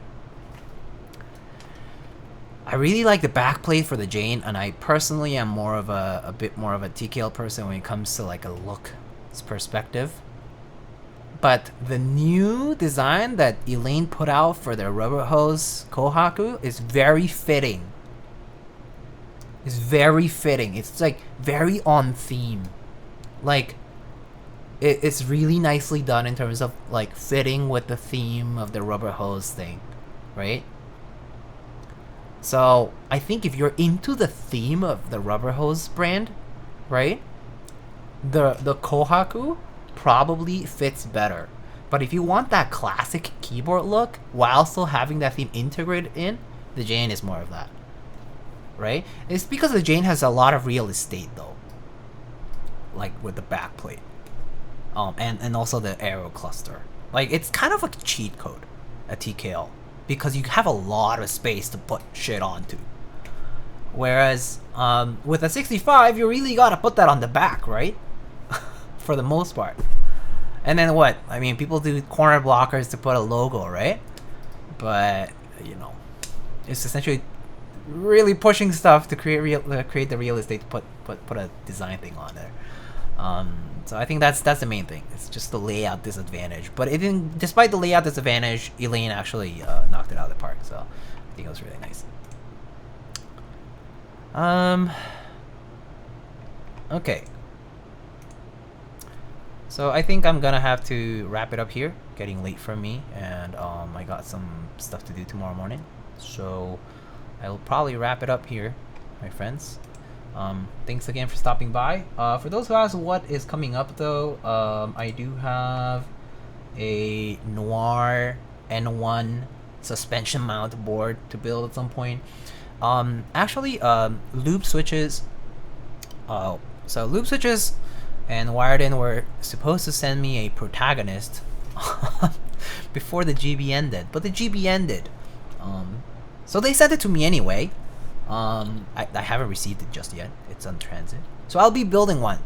I really like the backplate for the Jane, and I personally am more of a bit more of a TKL person when it comes to like a look perspective. But the new design that Elaine put out for their rubber hose Kohaku is very fitting. It's very fitting. It's like very on theme. Like it's really nicely done in terms of like fitting with the theme of the rubber hose thing, right? So I think if you're into the theme of the rubber hose brand, right, the Kohaku probably fits better. But if you want that classic keyboard look while still having that theme integrated in, the Jane is more of that, right? It's because the Jane has a lot of real estate though, like with the back plate, and also the arrow cluster. Like it's kind of like a cheat code at TKL because you have a lot of space to put shit onto. Whereas with a 65, you really gotta put that on the back, right? For the most part. And then what? I mean, people do corner blockers to put a logo, right? But you know, it's essentially really pushing stuff to create the real estate to put a design thing on there. So I think that's the main thing. It's just the layout disadvantage. But it didn't. Despite the layout disadvantage, Elaine actually knocked it out of the park. So I think it was really nice. Okay. So I think I'm gonna have to wrap it up here. Getting late for me, and I got some stuff to do tomorrow morning. So I'll probably wrap it up here, my friends. Thanks again for stopping by. For those who ask what is coming up though, I do have a Noir N1 suspension mount board to build at some point. Actually, Lube switches. So Lube switches and Wired In were supposed to send me a protagonist before the GB ended, but the GB ended. So they sent it to me anyway. I haven't received it just yet. It's on transit. So I'll be building one,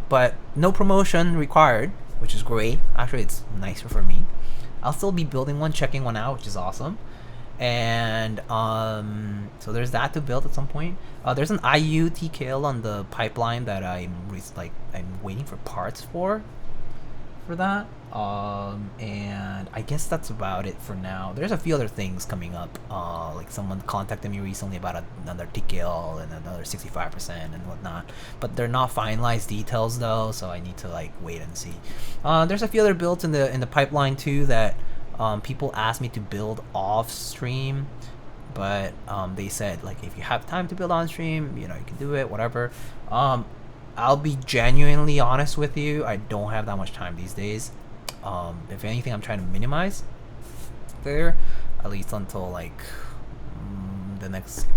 but no promotion required, which is great. Actually, it's nicer for me. I'll still be building one, checking one out, which is awesome. And so there's that to build at some point. There's an IU TKL on the pipeline that I'm waiting for parts for that. And I guess that's about it for now. There's a few other things coming up. Like someone contacted me recently about another TKL and another 65% and whatnot. But they're not finalized details though, so I need to like wait and see. There's a few other builds in the pipeline too that people asked me to build off stream, but they said like if you have time to build on stream, you know, you can do it, whatever. I'll be genuinely honest with you, I don't have that much time these days. If anything, I'm trying to minimize there, at least until like the next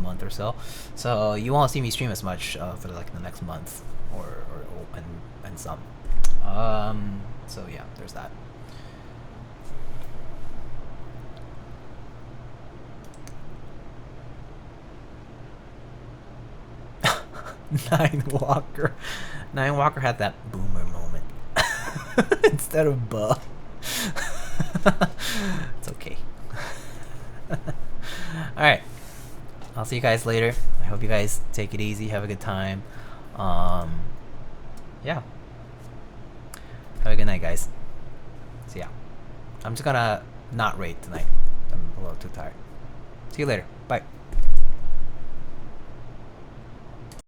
month or so. So you won't see me stream as much for like the next month and some. So yeah, there's that. Nine Walker had that boomer moment instead of buh. It's okay. Alright, I'll see you guys later. I hope you guys take it easy, have a good time. Yeah, have a good night, guys. So yeah, I'm just gonna not raid tonight. I'm a little too tired. See you later. Bye.